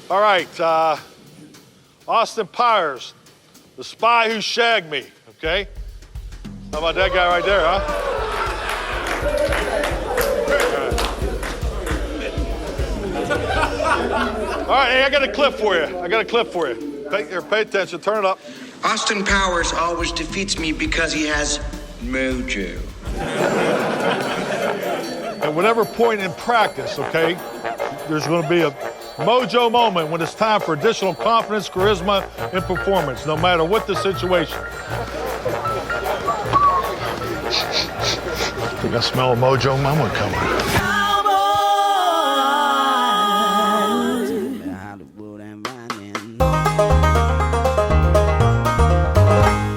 All right, Austin Powers, the spy who shagged me, okay? How about that guy right there, huh? All right, hey, I got a clip for you. Pay attention, turn it up. Austin Powers always defeats me because he has mojo. At whatever point in practice, okay, there's going to be a mojo moment when it's time for additional confidence, charisma, and performance, no matter what the situation. I think I smell a mojo moment coming.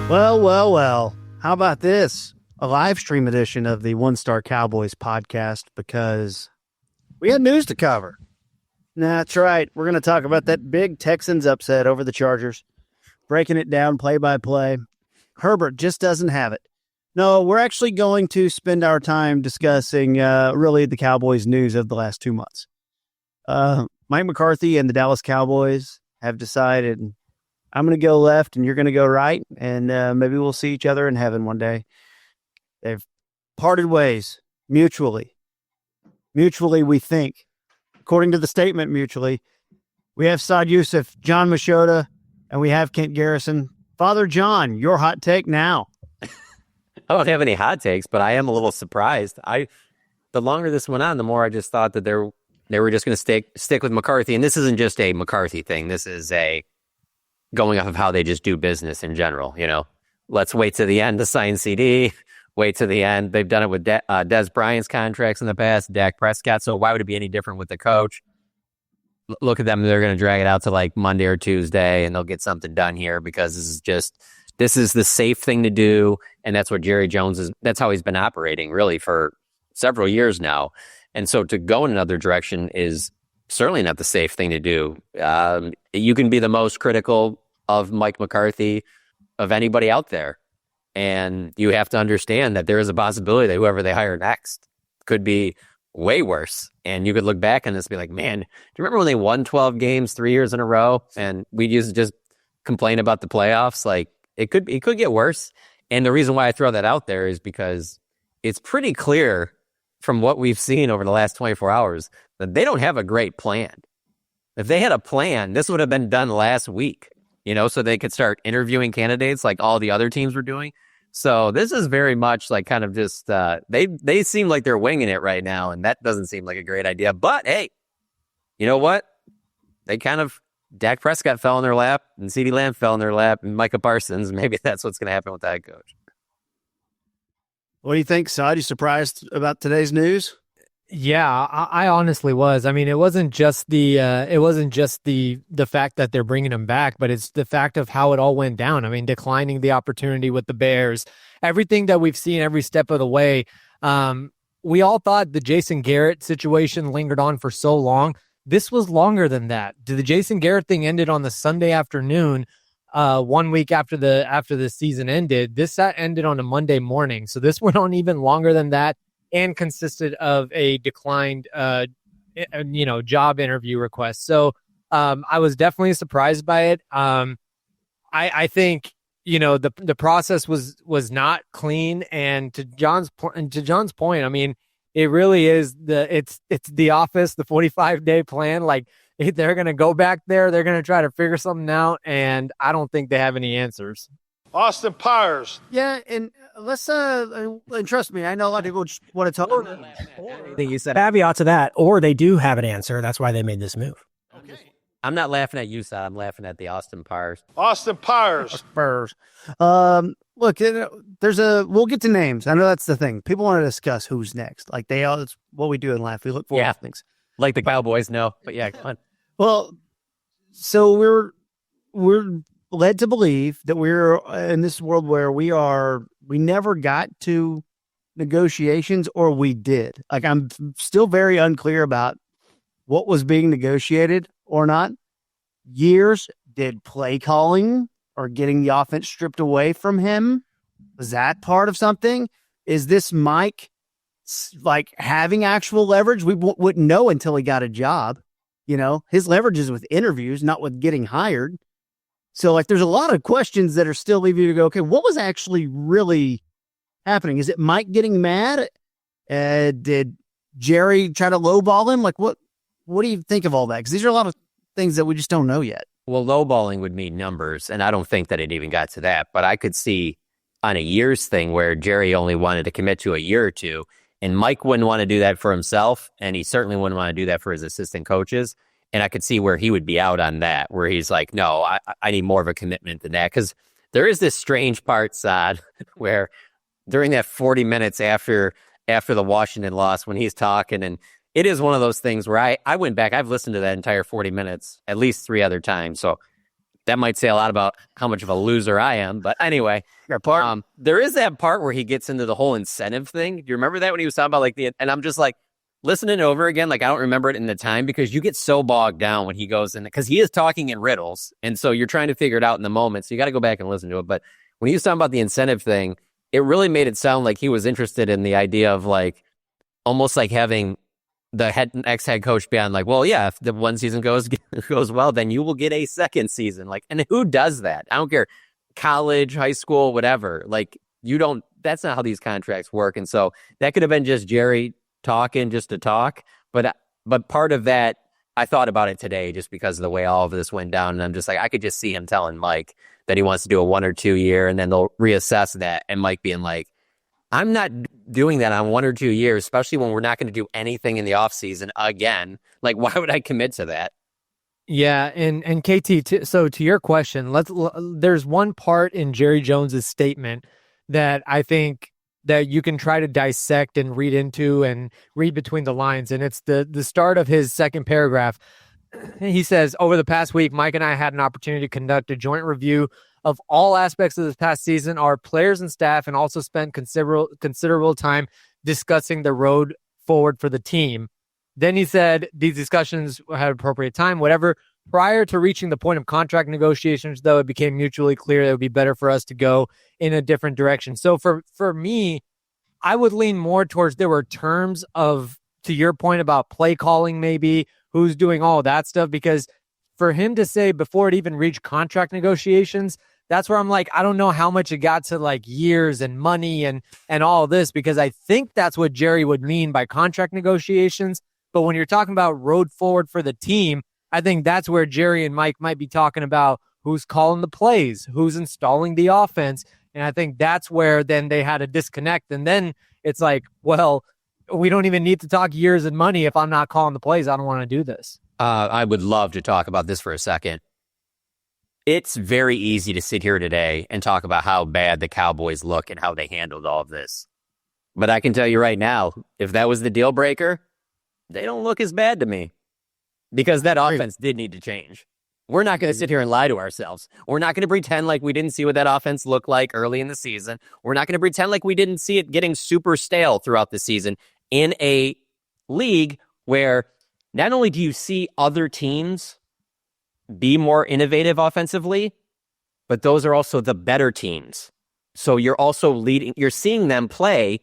Well. How about this? A live stream edition of the One Star Cowboys podcast, because we had news to cover. That's right. We're going to talk about that big Texans upset over the Chargers, breaking it down play by play. Herbert just doesn't have it. No, we're actually going to spend our time discussing really the Cowboys news of the last 2 months. Mike McCarthy and the Dallas Cowboys have decided, I'm going to go left and you're going to go right, and maybe we'll see each other in heaven one day. They've parted ways mutually. Mutually, we think. According to the statement, mutually, we have Saad Youssef, John Machota, and we have Kent Garrison. Father John, your hot take now. I don't have any hot takes, but I am a little surprised. The longer this went on, the more I just thought that they were just going to stick with McCarthy. And this isn't just a McCarthy thing. This is a going off of how they just do business in general. You know, let's wait to the end to sign CD. Wait to the end. They've done it with Des Bryant's contracts in the past, Dak Prescott. So why would it be any different with the coach? Look at them. They're going to drag it out to like Monday or Tuesday, and they'll get something done here because this is the safe thing to do. And that's what Jerry Jones is. That's how he's been operating really for several years now. And so to go in another direction is certainly not the safe thing to do. You can be the most critical of Mike McCarthy of anybody out there. And you have to understand that there is a possibility that whoever they hire next could be way worse. And you could look back on this and be like, man, do you remember when they won 12 games 3 years in a row? And we used to just complain about the playoffs. Like it could get worse. And the reason why I throw that out there is because it's pretty clear from what we've seen over the last 24 hours that they don't have a great plan. If they had a plan, this would have been done last week, you know, so they could start interviewing candidates like all the other teams were doing. So this is very much like kind of just, they seem like they're winging it right now, and that doesn't seem like a great idea. But hey, you know what? Dak Prescott fell in their lap, and CeeDee Lamb fell in their lap, and Micah Parsons. Maybe that's what's going to happen with that coach. What do you think, Saad? You surprised about today's news? Yeah, I honestly was. I mean, it wasn't just the fact that they're bringing him back, but it's the fact of how it all went down. I mean, declining the opportunity with the Bears, everything that we've seen every step of the way. We all thought the Jason Garrett situation lingered on for so long. This was longer than that. The Jason Garrett thing ended on the Sunday afternoon, 1 week after the season ended. This ended on a Monday morning, so this went on even longer than that. And consisted of a declined, job interview request. So I was definitely surprised by it. I think the process was not clean. And to John's point, I mean, it really is it's the office, the 45-day plan. Like they're gonna go back there, they're gonna try to figure something out, and I don't think they have any answers. Austin Powers. Yeah, and let's and trust me, I know a lot of people just want to talk. I think you said caveat to that, or they do have an answer. That's why they made this move. Okay. I'm not laughing at you, Sal. I'm laughing at the Austin Powers. Austin Powers. Spurs. Look, we'll get to names. I know that's the thing. People want to discuss who's next. Like it's what we do in life. We look forward to things. Like the Cowboys, no. But yeah, come on. Well, so we're led to believe that we're in this world where we never got to negotiations, or we did. Like, I'm still very unclear about what was being negotiated or not. Years, did play calling or getting the offense stripped away from him, was that part of something? Is this Mike like having actual leverage? We wouldn't know until he got a job. his leverage is with interviews, not with getting hired. So like, there's a lot of questions that are still leaving you to go, okay, what was actually really happening? Is it Mike getting mad? Did Jerry try to lowball him? Like, what do you think of all that? Because these are a lot of things that we just don't know yet. Well, lowballing would mean numbers, and I don't think that it even got to that. But I could see on a year's thing where Jerry only wanted to commit to a year or two, and Mike wouldn't want to do that for himself, and he certainly wouldn't want to do that for his assistant coaches. And I could see where he would be out on that, where he's like, no, I need more of a commitment than that. Because there is this strange part, Saad, where during that 40 minutes after the Washington loss, when he's talking, and it is one of those things where I went back, I've listened to that entire 40 minutes at least 3 other times. So that might say a lot about how much of a loser I am. But anyway, there is that part where he gets into the whole incentive thing. Do you remember that when he was talking about and I'm just like, listening over again, like I don't remember it in the time because you get so bogged down when he goes in, because he is talking in riddles. And so you're trying to figure it out in the moment. So you got to go back and listen to it. But when he was talking about the incentive thing, it really made it sound like he was interested in the idea of like, almost like having the ex-head coach be on like, well, yeah, if the one season goes well, then you will get a second season. Like, and who does that? I don't care. College, high school, whatever. Like that's not how these contracts work. And so that could have been just Jerry talking just to talk, but part of that, I thought about it today just because of the way all of this went down, and I'm just like, I could just see him telling Mike that he wants to do a 1 or 2 year, and then they'll reassess that, and Mike being like, I'm not doing that on 1 or 2 years, especially when we're not going to do anything in the offseason again. Like, why would I commit to that? Yeah, and KT, so to your question, there's one part in Jerry Jones's statement that I think that you can try to dissect and read into and read between the lines. And it's the start of his second paragraph. He says, over the past week, Mike and I had an opportunity to conduct a joint review of all aspects of this past season, our players and staff, and also spent considerable time discussing the road forward for the team. Then he said these discussions had appropriate time, whatever. Prior to reaching the point of contract negotiations, though, it became mutually clear that it would be better for us to go in a different direction. So for me, I would lean more towards there were terms of, to your point about play calling, maybe who's doing all that stuff, because for him to say before it even reached contract negotiations, that's where I'm like, I don't know how much it got to like years and money and all this, because I think that's what Jerry would mean by contract negotiations. But when you're talking about road forward for the team, I think that's where Jerry and Mike might be talking about who's calling the plays, who's installing the offense. And I think that's where then they had a disconnect. And then it's like, well, we don't even need to talk years and money. If I'm not calling the plays, I don't want to do this. I would love to talk about this for a second. It's very easy to sit here today and talk about how bad the Cowboys look and how they handled all of this. But I can tell you right now, if that was the deal breaker, they don't look as bad to me. Because that offense did need to change. We're not going to sit here and lie to ourselves. We're not going to pretend like we didn't see what that offense looked like early in the season. We're not going to pretend like we didn't see it getting super stale throughout the season in a league where not only do you see other teams be more innovative offensively, but those are also the better teams. So you're also you're seeing them play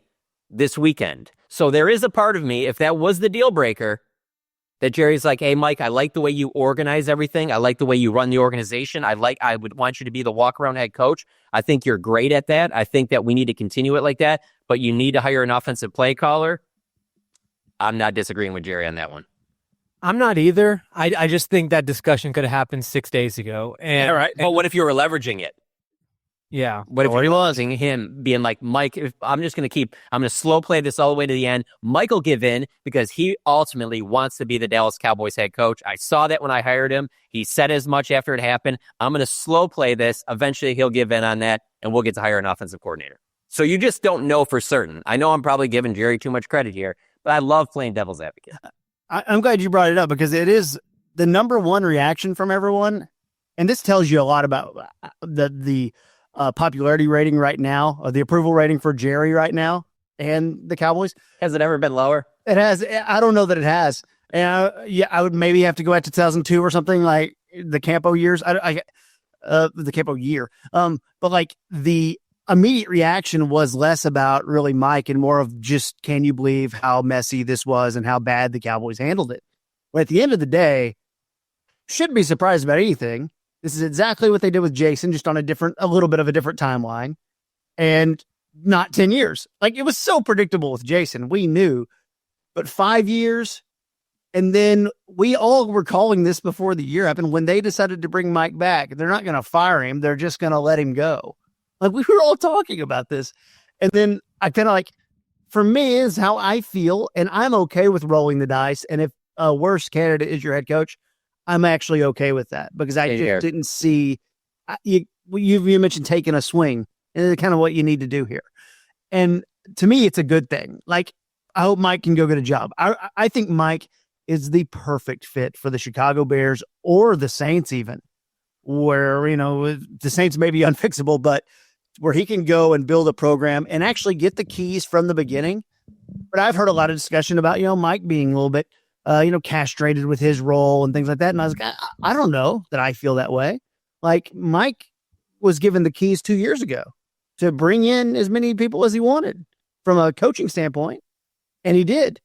this weekend. So there is a part of me, if that was the deal breaker, that Jerry's like, hey, Mike, I like the way you organize everything. I like the way you run the organization. I would want you to be the walk-around head coach. I think you're great at that. I think that we need to continue it like that, but you need to hire an offensive play caller. I'm not disagreeing with Jerry on that one. I'm not either. I just think that discussion could have happened 6 days ago. And, all right. But what if you were leveraging it? Yeah. What if you're losing him being like, Mike, I'm going to slow play this all the way to the end. Mike will give in because he ultimately wants to be the Dallas Cowboys head coach. I saw that when I hired him. He said as much after it happened. I'm going to slow play this. Eventually he'll give in on that and we'll get to hire an offensive coordinator. So you just don't know for certain. I know I'm probably giving Jerry too much credit here, but I love playing devil's advocate. I'm glad you brought it up because it is the number one reaction from everyone. And this tells you a lot about the popularity rating right now, the approval rating for Jerry right now and the Cowboys. Has it ever been lower? It has. I don't know that it has. And I would maybe have to go back to 2002 or something, like the Campo years. The Campo year. But like the immediate reaction was less about really Mike and more of just, can you believe how messy this was and how bad the Cowboys handled it? Well, at the end of the day, shouldn't be surprised about anything. This is exactly what they did with Jason, just on a little bit of a different timeline, and not 10 years. Like, it was so predictable with Jason. We knew, but 5 years. And then we all were calling this before the year happened. When they decided to bring Mike back, they're not going to fire him. They're just going to let him go. Like, we were all talking about this. And then I kind of like, for me, is how I feel. And I'm okay with rolling the dice. And if a worse candidate is your head coach, I'm actually okay with that, because I just didn't see you mentioned taking a swing, and it's kind of what you need to do here. And to me, it's a good thing. Like, I hope Mike can go get a job. I think Mike is the perfect fit for the Chicago Bears or the Saints, even, where, the Saints may be unfixable, but where he can go and build a program and actually get the keys from the beginning. But I've heard a lot of discussion about, Mike being a little bit, castrated with his role and things like that. And I was like, I don't know that I feel that way. Like, Mike was given the keys 2 years ago to bring in as many people as he wanted from a coaching standpoint. And he did.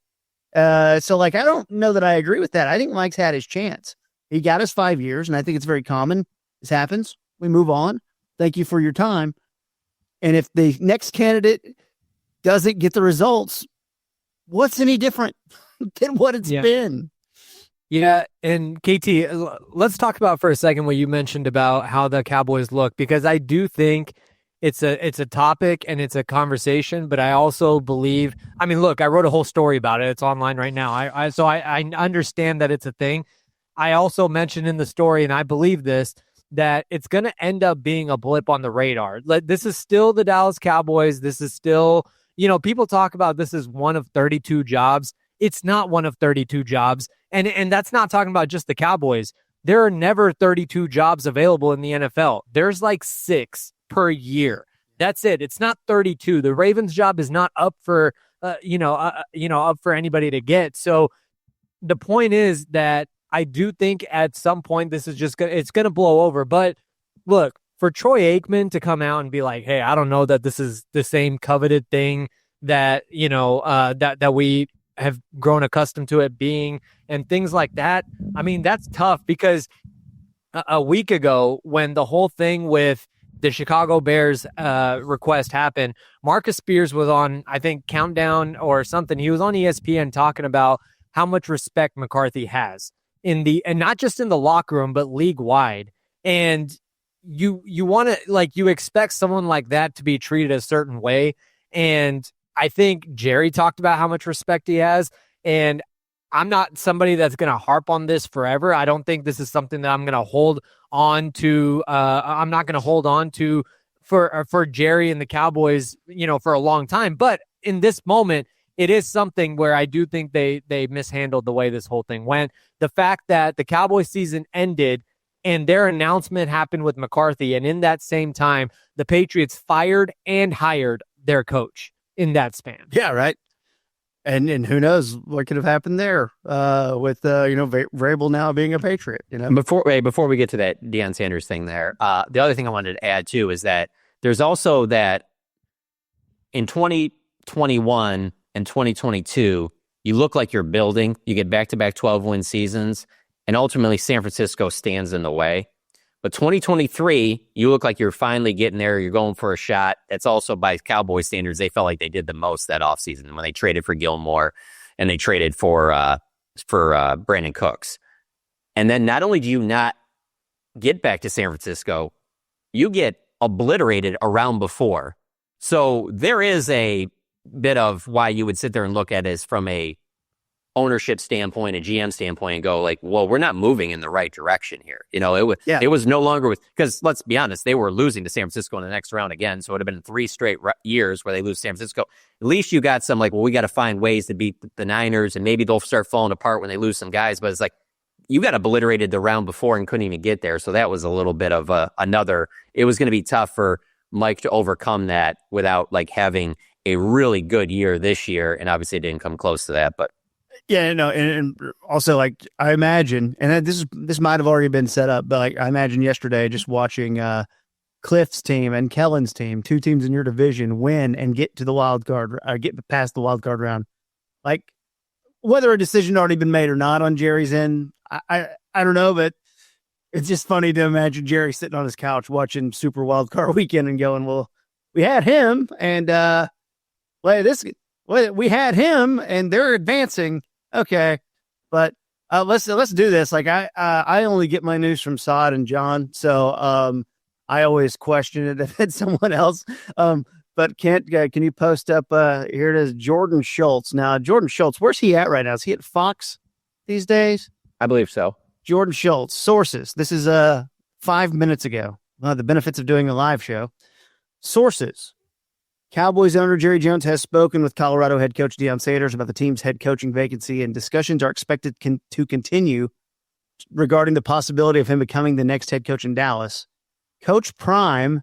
So, like, I don't know that I agree with that. I think Mike's had his chance. He got his 5 years, and I think it's very common. This happens. We move on. Thank you for your time. And if the next candidate doesn't get the results, what's any different than what it's been? Yeah, and KT, let's talk about for a second what you mentioned about how the Cowboys look, because I do think it's a topic and it's a conversation, but I also believe, look, I wrote a whole story about it. It's online right now. I understand that it's a thing. I also mentioned in the story, and I believe this, that it's going to end up being a blip on the radar. This is still the Dallas Cowboys. This is still, people talk about this as one of 32 jobs. It's not one of 32 jobs. And that's not talking about just the Cowboys. There are never 32 jobs available in the NFL. There's like 6 per year. That's it. It's not 32. The Ravens job is not up for, up for anybody to get. So the point is that I do think at some point this is it's going to blow over. But look, for Troy Aikman to come out and be like, hey, I don't know that this is the same coveted thing that, that we have grown accustomed to it being, and things like that. That's tough, because a week ago, when the whole thing with the Chicago Bears request happened, Marcus Spears was on, I think, Countdown or something. He was on ESPN talking about how much respect McCarthy has and not just in the locker room, but league wide. And you want to, you expect someone like that to be treated a certain way. And I think Jerry talked about how much respect he has. And I'm not somebody that's going to harp on this forever. I don't think this is something that I'm going to hold on to. I'm not going to hold on to for Jerry and the Cowboys, for a long time. But in this moment, it is something where I do think they mishandled the way this whole thing went. The fact that the Cowboys season ended and their announcement happened with McCarthy, and in that same time, the Patriots fired and hired their coach in that span. Yeah, right. And who knows what could have happened there with Vrabel now being a Patriot. Before we get to that Deion Sanders thing there, the other thing I wanted to add too is that there's also that in 2021 and 2022, you look like you're building. You get back-to-back 12-win seasons, and ultimately San Francisco stands in the way. But 2023, you look like you're finally getting there. You're going for a shot. That's also, by Cowboy standards, they felt like they did the most that offseason when they traded for Gilmore and they traded for Brandon Cooks. And then not only do you not get back to San Francisco, you get obliterated a round before. So there is a bit of why you would sit there and look at it as from a ownership standpoint, a GM standpoint, and go like, well, we're not moving in the right direction here. It was no longer with, because let's be honest, they were losing to San Francisco in the next round again. So it would have been 3 straight years where they lose San Francisco. At least you got some we got to find ways to beat the Niners, and maybe they'll start falling apart when they lose some guys. But it's like, you got obliterated the round before and couldn't even get there. So that was a little bit of it was going to be tough for Mike to overcome that without having a really good year this year. And obviously it didn't come close to that, but yeah, no, and also I imagine, and this might have already been set up, but I imagine yesterday just watching Cliff's team and Kellen's team, 2 teams in your division, win and get to the wild card, get past the wild card round. whether a decision already been made or not on Jerry's end, I don't know, but it's just funny to imagine Jerry sitting on his couch watching Super Wild Card Weekend and going, "Well, we had him, and we had him, and they're advancing." Okay, but let's do this. Like I only get my news from Saad and John, so I always question it if it's someone else. But can you post up? Here it is, Jordan Schultz. Now, Jordan Schultz, where's he at right now? Is he at Fox these days? I believe so. Jordan Schultz, sources. This is 5 minutes ago. The benefits of doing a live show. Sources. Cowboys owner Jerry Jones has spoken with Colorado head coach Deion Sanders about the team's head coaching vacancy, and discussions are expected to continue regarding the possibility of him becoming the next head coach in Dallas. Coach Prime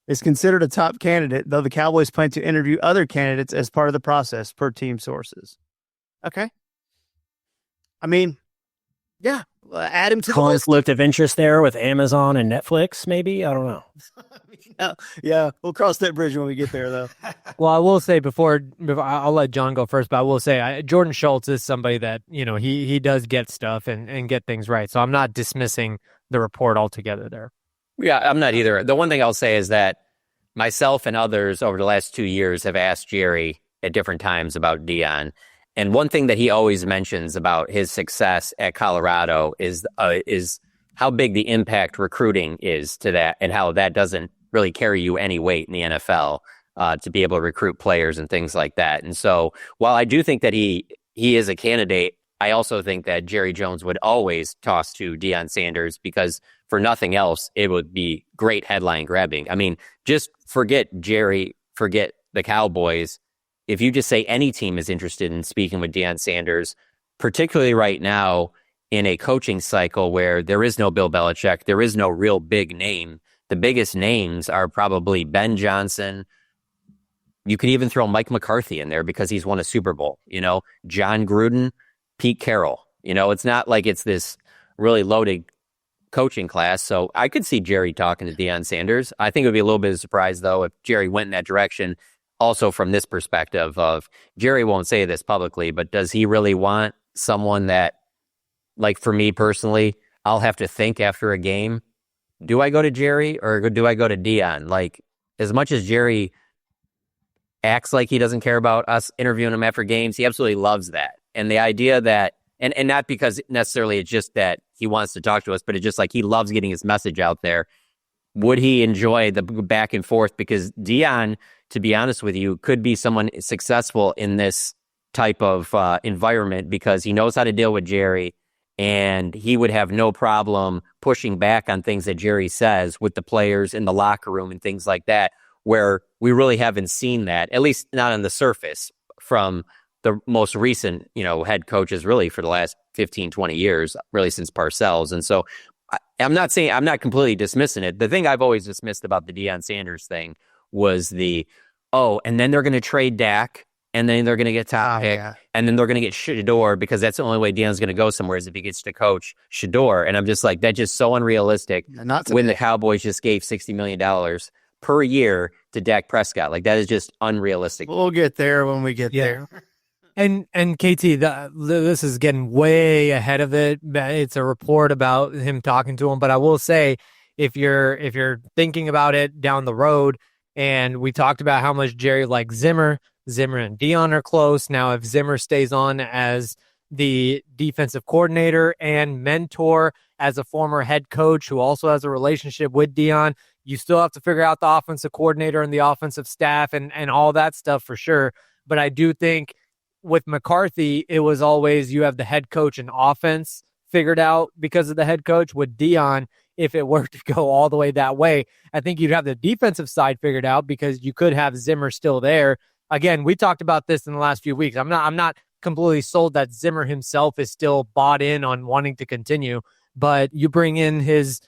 is considered a top candidate, though the Cowboys plan to interview other candidates as part of the process, per team sources. Okay. I mean, yeah, add him to the list. Conflict of interest there with Amazon and Netflix, maybe? I don't know. Yeah, we'll cross that bridge when we get there, though. Well, I will say before I'll let John go first, but I will say Jordan Schultz is somebody that, he does get stuff and get things right. So I'm not dismissing the report altogether there. Yeah, I'm not either. The one thing I'll say is that myself and others over the last 2 years have asked Jerry at different times about Deion. And one thing that he always mentions about his success at Colorado is how big the impact recruiting is to that, and how that doesn't really carry you any weight in the NFL to be able to recruit players and things like that. And so while I do think that he is a candidate, I also think that Jerry Jones would always toss to Deion Sanders, because for nothing else, it would be great headline grabbing. I mean, just forget Jerry, forget the Cowboys. If you just say any team is interested in speaking with Deion Sanders, particularly right now in a coaching cycle where there is no Bill Belichick, there is no real big name. The biggest names are probably Ben Johnson. You could even throw Mike McCarthy in there because he's won a Super Bowl. John Gruden, Pete Carroll. It's not like it's this really loaded coaching class. So I could see Jerry talking to Deion Sanders. I think it would be a little bit of a surprise, though, if Jerry went in that direction. Also from this perspective of, Jerry won't say this publicly, but does he really want someone that, like for me personally, I'll have to think after a game, do I go to Jerry or do I go to Deion? Like, as much as Jerry acts like he doesn't care about us interviewing him after games, he absolutely loves that. And the idea that, and not because necessarily it's just that he wants to talk to us, but it's just like he loves getting his message out there. Would he enjoy the back and forth? Because Deion, to be honest with you, could be someone successful in this type of environment because he knows how to deal with Jerry, and he would have no problem pushing back on things that Jerry says with the players in the locker room and things like that, where we really haven't seen that, at least not on the surface, from the most recent, head coaches really for the last 15, 20 years, really since Parcells. And so I'm not completely dismissing it. The thing I've always dismissed about the Deion Sanders thing was and then they're going to trade Dak, and then they're going to get top pick, and then they're going to get Shador, because that's the only way Deion's going to go somewhere is if he gets to coach Shador. And I'm just like, that's just so unrealistic when the Cowboys just gave $60 million per year to Dak Prescott. Like, that is just unrealistic. We'll get there when we get there. And KT, this is getting way ahead of it. It's a report about him talking to him, but I will say, if you're thinking about it down the road, and we talked about how much Jerry likes Zimmer and Deion are close. Now, if Zimmer stays on as the defensive coordinator and mentor as a former head coach who also has a relationship with Deion, you still have to figure out the offensive coordinator and the offensive staff and all that stuff for sure. But I do think with McCarthy, it was always you have the head coach and offense figured out because of the head coach. With Deion, if it were to go all the way that way, I think you'd have the defensive side figured out because you could have Zimmer still there. Again, we talked about this in the last few weeks. I'm not completely sold that Zimmer himself is still bought in on wanting to continue, but you bring in his,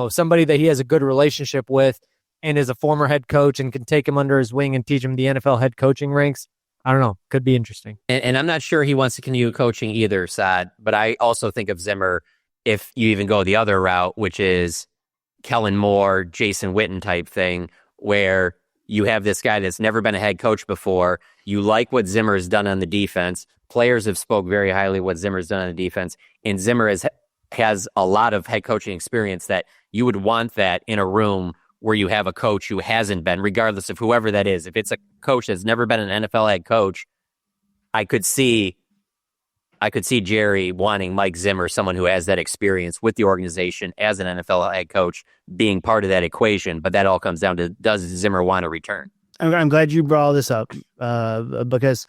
somebody that he has a good relationship with and is a former head coach and can take him under his wing and teach him the NFL head coaching ranks. I don't know. Could be interesting. And I'm not sure he wants to continue coaching either, Saad, but I also think of Zimmer, if you even go the other route, which is Kellen Moore, Jason Witten type thing, where you have this guy that's never been a head coach before. You like what Zimmer has done on the defense. players have spoke very highly of what Zimmer's done on the defense, and Zimmer has a lot of head coaching experience that you would want that in a room where you have a coach who hasn't been, regardless of whoever that is. If it's a coach that's never been an NFL head coach, I could see Jerry wanting Mike Zimmer, someone who has that experience with the organization as an NFL head coach, being part of that equation. But that all comes down to, does Zimmer want to return? I'm glad you brought all this up because,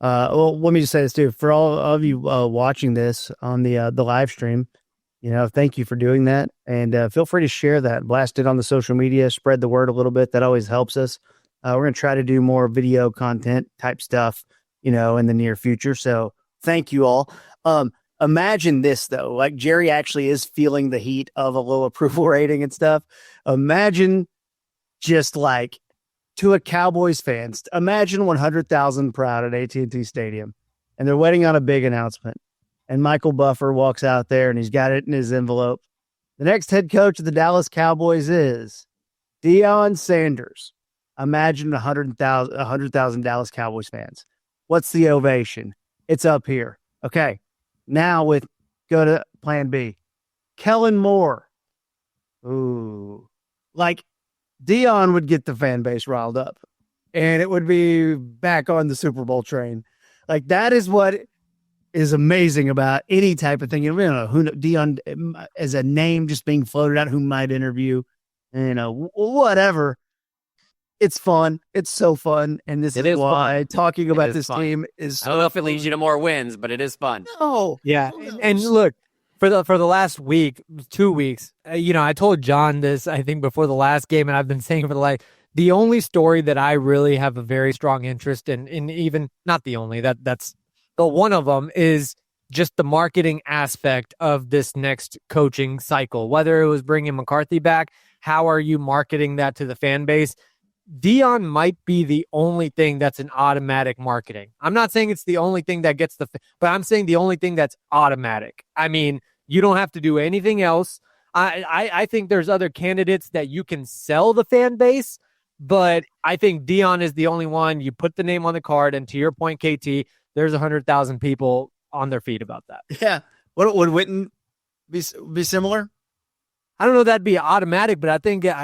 well, let me just say this too. For all of you watching this on the live stream, thank you for doing that. And feel free to share that, blast it on the social media, spread the word a little bit. That always helps us. We're going to try to do more video content type stuff, in the near future. So thank you all. Imagine this though, like Jerry actually is feeling the heat of a low approval rating and stuff. Imagine just like to a Cowboys fans, imagine 100,000 proud at AT&T Stadium, and they're waiting on a big announcement. And Michael Buffer walks out there and he's got it in his envelope. The next head coach of the Dallas Cowboys is Deion Sanders. Imagine 100,000 Dallas Cowboys fans. What's the ovation? It's up here. Okay. Now go to plan B. Kellen Moore. Ooh. Like Deion would get the fan base riled up and it would be back on the Super Bowl train. Like that is what is amazing about any type of thing. We don't know who Deion as a name just being floated out, who might interview, whatever. It's fun. It's so fun. And this is why talking about this team is. I don't know if it leads you to more wins, but it is fun. No. Yeah. And look, for the last week, 2 weeks, I told John this, I think before the last game, and I've been saying for the only story that I really have a very strong interest in even not the only, that's the one of them is just the marketing aspect of this next coaching cycle, whether it was bringing McCarthy back, how are you marketing that to the fan base? Deion might be the only thing that's an automatic marketing. I'm not saying it's the only thing that gets but I'm saying the only thing that's automatic. I mean, you don't have to do anything else. I think there's other candidates that you can sell the fan base, but I think Deion is the only one. You put the name on the card, and to your point, KT, there's 100,000 people on their feet about that. Yeah. What would Witten be similar? I don't know if that'd be automatic, but I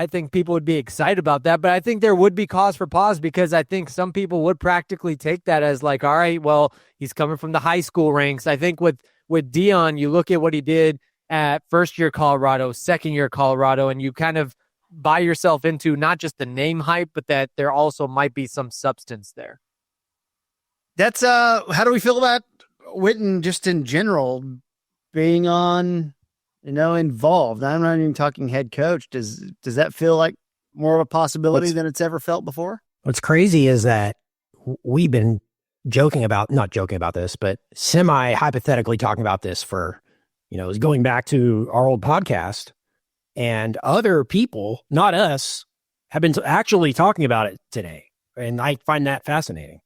think people would be excited about that. But I think there would be cause for pause because I think some people would practically take that as like, all right, well, he's coming from the high school ranks. I think with Deion, you look at what he did at first-year Colorado, second-year Colorado, and you kind of buy yourself into not just the name hype, but that there also might be some substance there. That's how do we feel about Witten just in general being on, involved? I'm not even talking head coach. Does that feel like more of a possibility than it's ever felt before? What's crazy is that we've been not joking about this, but semi-hypothetically talking about this for, going back to our old podcast, and other people, not us, have been actually talking about it today. And I find that fascinating.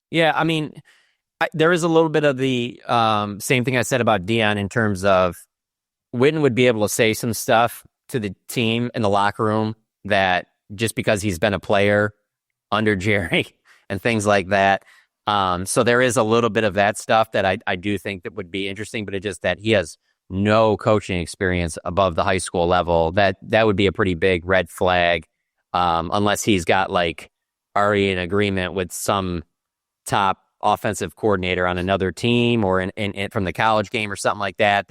Yeah, I mean, there is a little bit of the same thing I said about Deion in terms of Witten would be able to say some stuff to the team in the locker room that just because he's been a player under Jerry and things like that. So there is a little bit of that stuff that I do think that would be interesting, but it's just that he has no coaching experience above the high school level. That would be a pretty big red flag, unless he's got already an agreement with some top offensive coordinator on another team or in from the college game or something like that.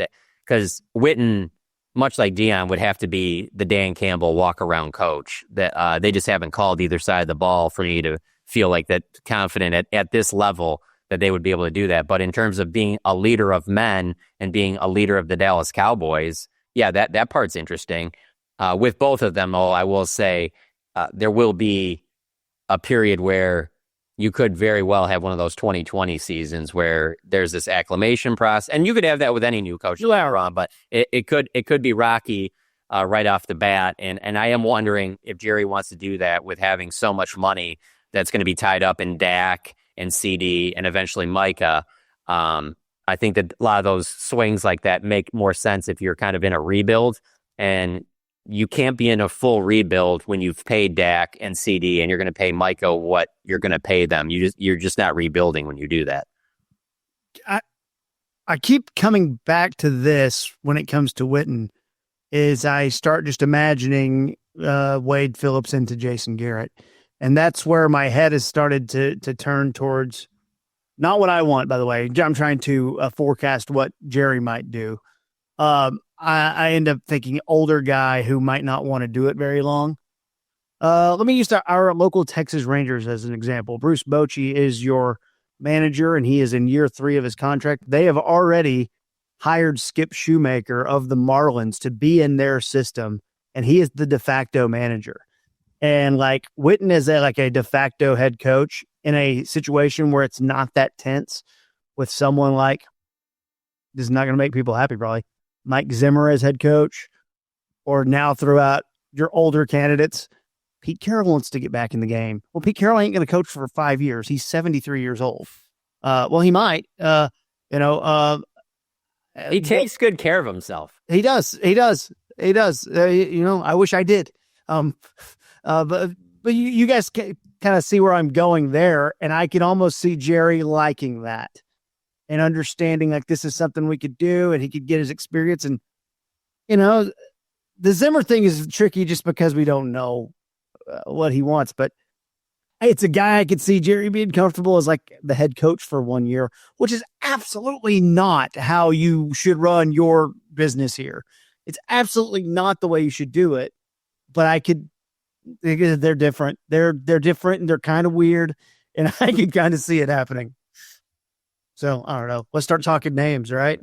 Because Witten, much like Deion, would have to be the Dan Campbell walk-around coach. That they just haven't called either side of the ball for me to feel like that confident at this level that they would be able to do that. But in terms of being a leader of men and being a leader of the Dallas Cowboys, yeah, that part's interesting. With both of them, though, I will say there will be a period where you could very well have one of those 2020 seasons where there's this acclimation process, and you could have that with any new coach later on, but it could be rocky right off the bat. And I am wondering if Jerry wants to do that with having so much money that's going to be tied up in Dak and CD and eventually Micah. I think that a lot of those swings like that make more sense if you're kind of in a rebuild, and you can't be in a full rebuild when you've paid Dak and CD and you're going to pay Micah what you're going to pay them. You're just not rebuilding when you do that. I keep coming back to this when it comes to Witten, is I start just imagining Wade Phillips into Jason Garrett. And that's where my head has started to turn towards, not what I want, by the way. I'm trying to forecast what Jerry might do. I end up thinking older guy who might not want to do it very long. Let me use our local Texas Rangers as an example. Bruce Bochy is your manager, and he is in year 3 of his contract. They have already hired Skip Shoemaker of the Marlins to be in their system, and he is the de facto manager. And like Witten is a de facto head coach in a situation where it's not that tense with someone like, this is not going to make people happy probably, Mike Zimmer as head coach, or now throughout your older candidates. Pete Carroll wants to get back in the game. Well, Pete Carroll ain't going to coach for 5 years. He's 73 years old. Well, he might. He takes good care of himself. He does. I wish I did. But you guys kind of see where I'm going there, and I can almost see Jerry liking that and understanding like this is something we could do, and he could get his experience. And the Zimmer thing is tricky just because we don't know what he wants, but it's a guy I could see Jerry being comfortable as like the head coach for 1 year, which is absolutely not how you should run your business here. It's absolutely not the way you should do it. But they're different. They're different, and they're kind of weird, and I can kind of see it happening. So I don't know. Let's start talking names, right?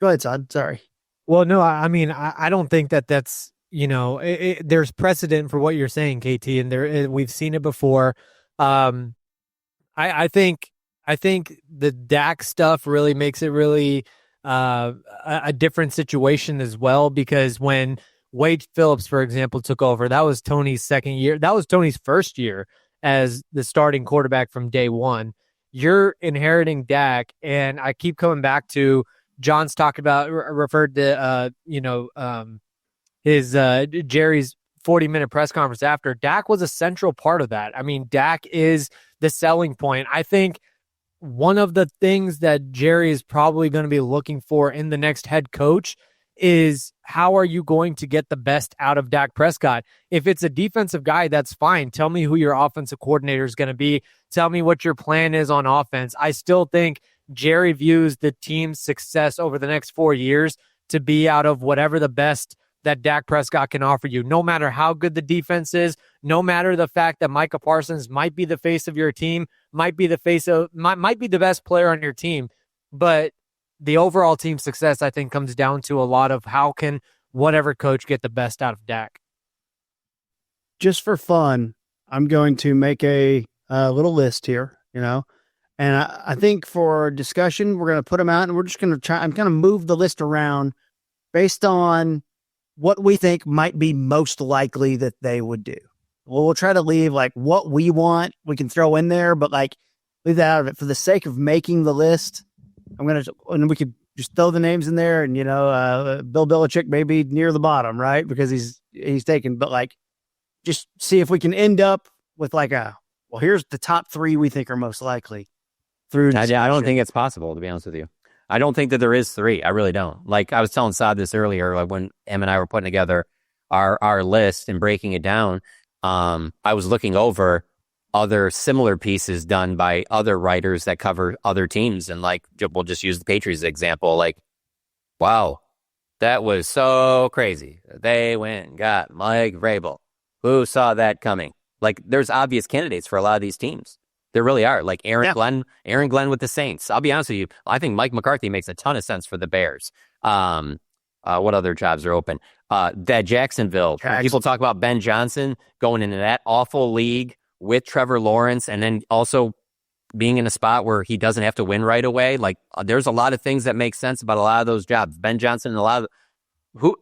Go ahead, Todd. Sorry. Well, no, I mean, I don't think that's, there's precedent for what you're saying, KT, and we've seen it before. I think the Dak stuff really makes it really a different situation as well, because when Wade Phillips, for example, took over, that was Tony's second year. That was Tony's first year as the starting quarterback from day one. You're inheriting Dak, and I keep coming back to John's talk about referred to his Jerry's 40-minute press conference after. Dak was a central part of that. I mean, Dak is the selling point. I think one of the things that Jerry is probably going to be looking for in the next head coach is how are you going to get the best out of Dak Prescott? If it's a defensive guy, that's fine. Tell me who your offensive coordinator is going to be. Tell me what your plan is on offense. I still think Jerry views the team's success over the next 4 years to be out of whatever the best that Dak Prescott can offer you, no matter how good the defense is, no matter the fact that Micah Parsons might be the face of your team, might be the best player on your team. But the overall team success, I think, comes down to a lot of how can whatever coach get the best out of Dak. Just for fun, I'm going to make a little list here, and I think for discussion, we're going to put them out, and we're just going to try. I'm going to move the list around based on what we think might be most likely that they would do. We'll try to leave like what we want, we can throw in there, but like leave that out of it for the sake of making the list. And we could just throw the names in there, and Bill Belichick may be near the bottom, right? Because he's taken, but like just see if we can end up with like here's the top 3 we think are most likely. I don't think it's possible, to be honest with you. I don't think that there is 3. I really don't. Like I was telling Saad this earlier, like when Em and I were putting together our list and breaking it down, I was looking over other similar pieces done by other writers that cover other teams. And like, we'll just use the Patriots example. Like, wow, that was so crazy. They went and got Mike Vrabel. Who saw that coming? Like, there's obvious candidates for a lot of these teams. There really are. Like Aaron Glenn with the Saints. I'll be honest with you. I think Mike McCarthy makes a ton of sense for the Bears. What other jobs are open? That Jacksonville. People talk about Ben Johnson going into that awful league with Trevor Lawrence, and then also being in a spot where he doesn't have to win right away. Like there's a lot of things that make sense about a lot of those jobs. Ben Johnson and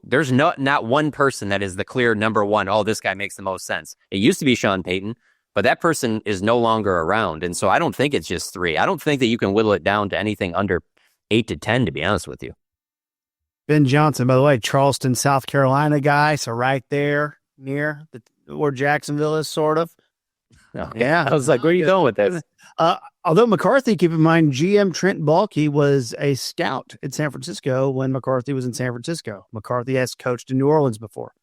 there's not one person that is the clear number one. Oh, this guy makes the most sense. It used to be Sean Payton, but that person is no longer around. And so I don't think it's just 3. I don't think that you can whittle it down to anything under 8 to 10, to be honest with you. Ben Johnson, by the way, Charleston, South Carolina guy. So right there where Jacksonville is, sort of. Oh, yeah. I was like, where are you going with this? Although McCarthy, keep in mind, GM Trent Baalke was a scout in San Francisco when McCarthy was in San Francisco. McCarthy has coached in New Orleans before.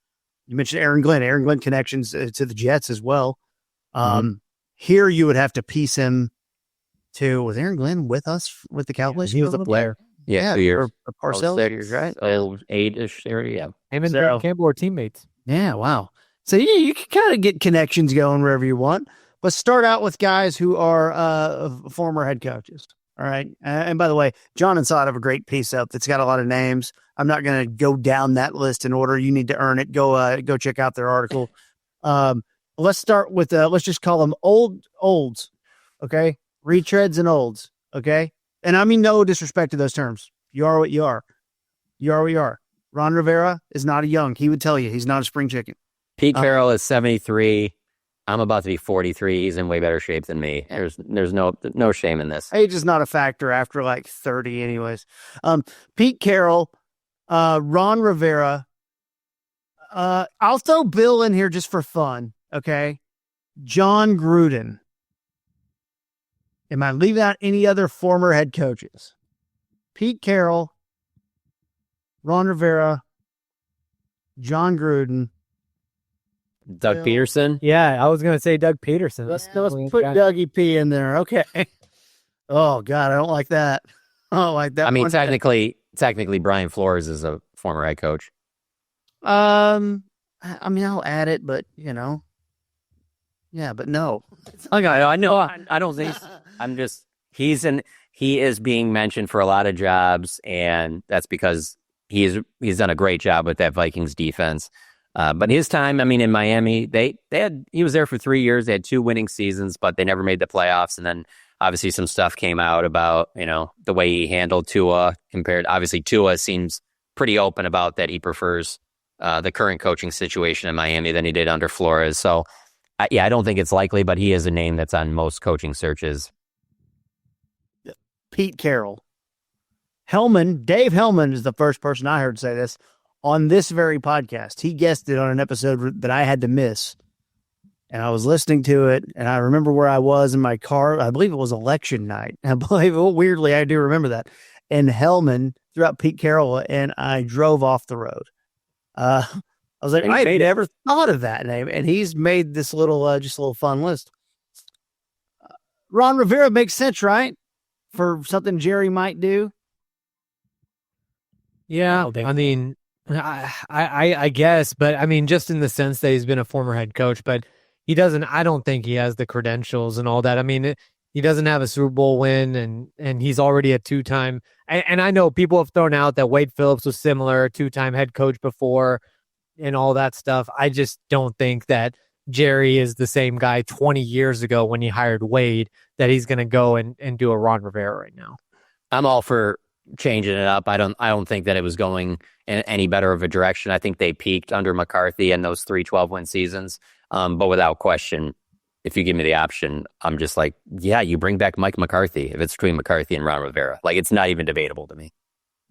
You mentioned Aaron Glenn connections to the Jets as well. Here you would have to piece him to, was Aaron Glenn with us with the Cowboys? He was a player. Yeah, 2 years. Or Parcells, right? 8-ish area, yeah. Him and Dan Campbell are teammates. Yeah, wow. So you can kind of get connections going wherever you want. But start out with guys who are former head coaches. All right. And by the way, John and Sod have a great piece up that's got a lot of names. I'm not going to go down that list in order. You need to earn it. Go check out their article. Let's start with let's just call them olds. Okay. Retreads and olds. Okay. And I mean, no disrespect to those terms. You are what you are. You are what you are. Ron Rivera is not a young. He would tell you he's not a spring chicken. Pete Carroll is 73. I'm about to be 43. He's in way better shape than me. There's no shame in this. Age is not a factor after like 30 anyways. Pete Carroll, Ron Rivera. I'll throw Bill in here just for fun. Okay. John Gruden. Am I leaving out any other former head coaches? Pete Carroll, Ron Rivera, John Gruden. Doug Peterson. Yeah, I was going to say Doug Peterson. Let's put Dougie P in there. Okay. Oh God, I don't like that. I don't like that. I mean, technically, Brian Flores is a former head coach. I mean, I'll add it, but yeah, but no. Okay, I know. I don't think. He is being mentioned for a lot of jobs, and that's because he's done a great job with that Vikings defense. But his time, I mean, in Miami, he was there for 3 years. They had 2 winning seasons, but they never made the playoffs. And then obviously some stuff came out about, the way he handled Tua obviously Tua seems pretty open about that. He prefers the current coaching situation in Miami than he did under Flores. So I don't think it's likely, but he is a name that's on most coaching searches. Pete Carroll. Dave Hellman is the first person I heard say this on this very podcast. He guessed it on an episode that I had to miss. And I was listening to it, and I remember where I was in my car. I believe it was election night. Weirdly, I do remember that. And Hellman threw out Pete Carroll, and I drove off the road. I was like, I never thought of that name. And he's made this just a little fun list. Ron Rivera makes sense, right? For something Jerry might do. Yeah, I mean, I guess, but I mean, just in the sense that he's been a former head coach, but I don't think he has the credentials and all that. I mean, he doesn't have a Super Bowl win, and he's already a 2-time. And I know people have thrown out that Wade Phillips was similar, 2-time head coach before and all that stuff. I just don't think that Jerry is the same guy 20 years ago when he hired Wade that he's going to go and do a Ron Rivera right now. I'm all for changing it up. I don't think that it was going in any better of a direction. I think they peaked under McCarthy and those 3 12-win seasons. But without question, if you give me the option, I'm just like, yeah, you bring back Mike McCarthy if it's between McCarthy and Ron Rivera. Like, it's not even debatable to me.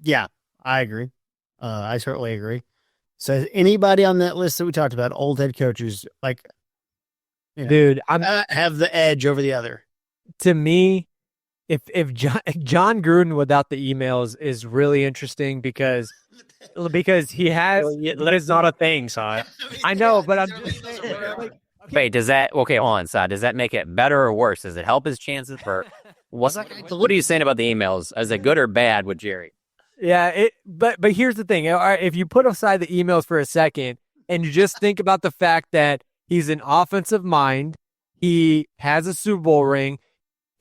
Yeah, I agree. I certainly agree. So is anybody on that list that we talked about, old head coaches, like, dude, have the edge over the other? To me, if John Gruden without the emails is really interesting because he has. It's not a thing, son. I know, but I'm just saying. Wait, hold on, Sod. Does that make it better or worse? Does it help his chances for what are you saying about the emails? Is it good or bad with Jerry? Yeah, but here's the thing. If you put aside the emails for a second and you just think about the fact that he's an offensive mind, he has a Super Bowl ring,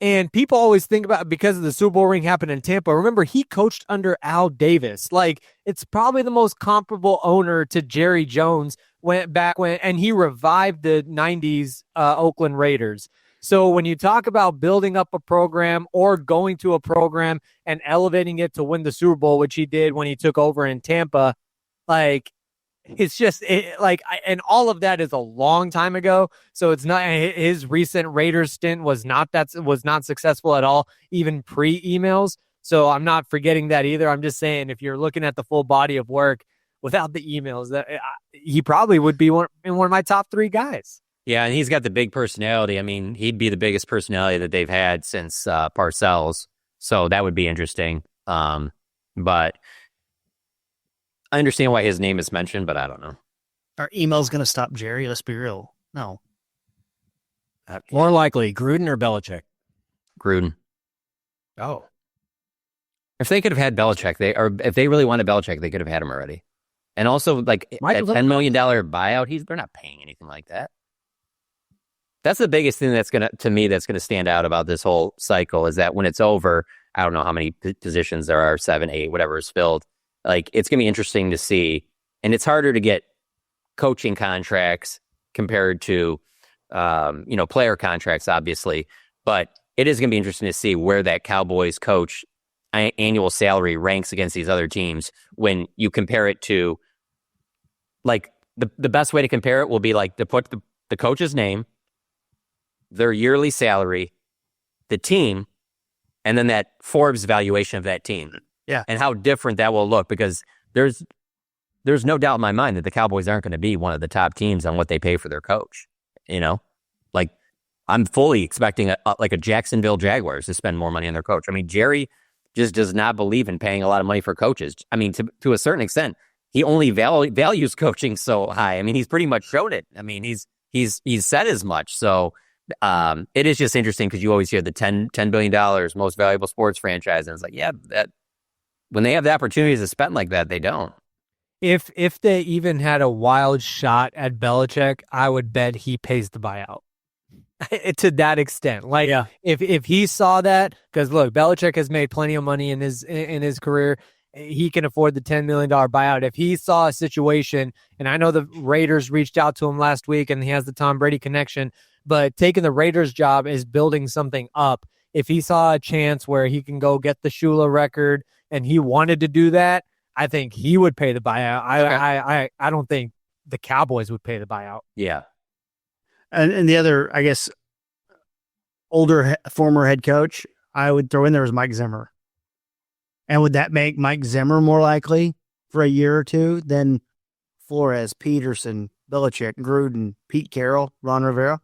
and people always think about because of the Super Bowl ring happened in Tampa. Remember, he coached under Al Davis. Like, it's probably the most comparable owner to Jerry Jones and he revived the 90s Oakland Raiders. So when you talk about building up a program or going to a program and elevating it to win the Super Bowl, which he did when he took over in Tampa, like, it's just and all of that is a long time ago. So it's not his recent Raiders stint was not successful at all, even pre-emails. So I'm not forgetting that either. I'm just saying, if you're looking at the full body of work without the emails, that he probably would be one of my top 3 guys. Yeah, and he's got the big personality. I mean, he'd be the biggest personality that they've had since Parcells. So that would be interesting. But I understand why his name is mentioned, but I don't know. Are emails going to stop Jerry? Let's be real. No. More likely, Gruden or Belichick? Gruden. Oh. If they could have had Belichick, if they really wanted Belichick, they could have had him already. And also, like, a $10 million buyout, they're not paying anything like that. That's the biggest thing that's going to stand out about this whole cycle is that when it's over, I don't know how many positions there are, 7, 8, whatever is filled. Like, it's going to be interesting to see. And it's harder to get coaching contracts compared to, player contracts, obviously. But it is going to be interesting to see where that Cowboys coach annual salary ranks against these other teams when you compare it to, like, the best way to compare it will be like to put the coach's name, their yearly salary, the team, and then that Forbes valuation of that team. Yeah. And how different that will look, because there's no doubt in my mind that the Cowboys aren't going to be one of the top teams on what they pay for their coach. Like, I'm fully expecting a Jacksonville Jaguars to spend more money on their coach. I mean, Jerry just does not believe in paying a lot of money for coaches. I mean, to a certain extent, he only values coaching so high. I mean, he's pretty much shown it. I mean, he's said as much. So it is just interesting because you always hear the $10 billion most valuable sports franchise, and it's like, yeah, that when they have the opportunities to spend like that, they don't. If they even had a wild shot at Belichick, I would bet he pays the buyout. To that extent. Like, yeah. if he saw that, because look, Belichick has made plenty of money in his career. He can afford the $10 million buyout. If he saw a situation, and I know the Raiders reached out to him last week and he has the Tom Brady connection, but taking the Raiders job is building something up. If he saw a chance where he can go get the Shula record and he wanted to do that, I think he would pay the buyout. I don't think the Cowboys would pay the buyout. Yeah. And the other, I guess, older former head coach I would throw in there was Mike Zimmer. And would that make Mike Zimmer more likely for a year or two than Flores, Peterson, Belichick, Gruden, Pete Carroll, Ron Rivera?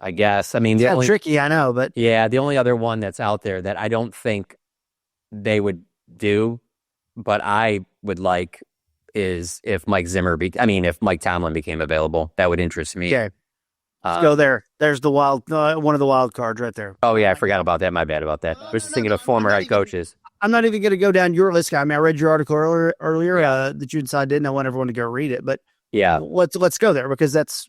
I guess. I mean, it's tricky, I know, but yeah, the only other one that's out there that I don't think they would do, but I would like, is if Mike Tomlin became available. That would interest me. Okay. Let's go there. There's the one of the wild cards right there. Oh, yeah, I forgot about that. My bad about that. I was just thinking of former head coaches. I'm not even going to go down your list, guy. I mean, I read your article earlier that you decided didn't. I want everyone to go read it, but yeah, let's go there, because that's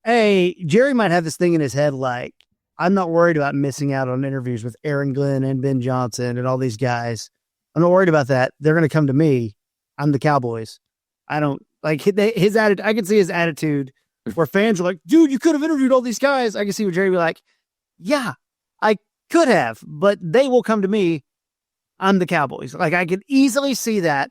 Jerry might have this thing in his head like, I'm not worried about missing out on interviews with Aaron Glenn and Ben Johnson and all these guys. I'm not worried about that. They're going to come to me. I'm the Cowboys. I don't like his attitude. I can see his attitude where fans are like, dude, you could have interviewed all these guys. I can see where Jerry would be like, yeah, I could have, but they will come to me. I'm the Cowboys. Like, I could easily see that.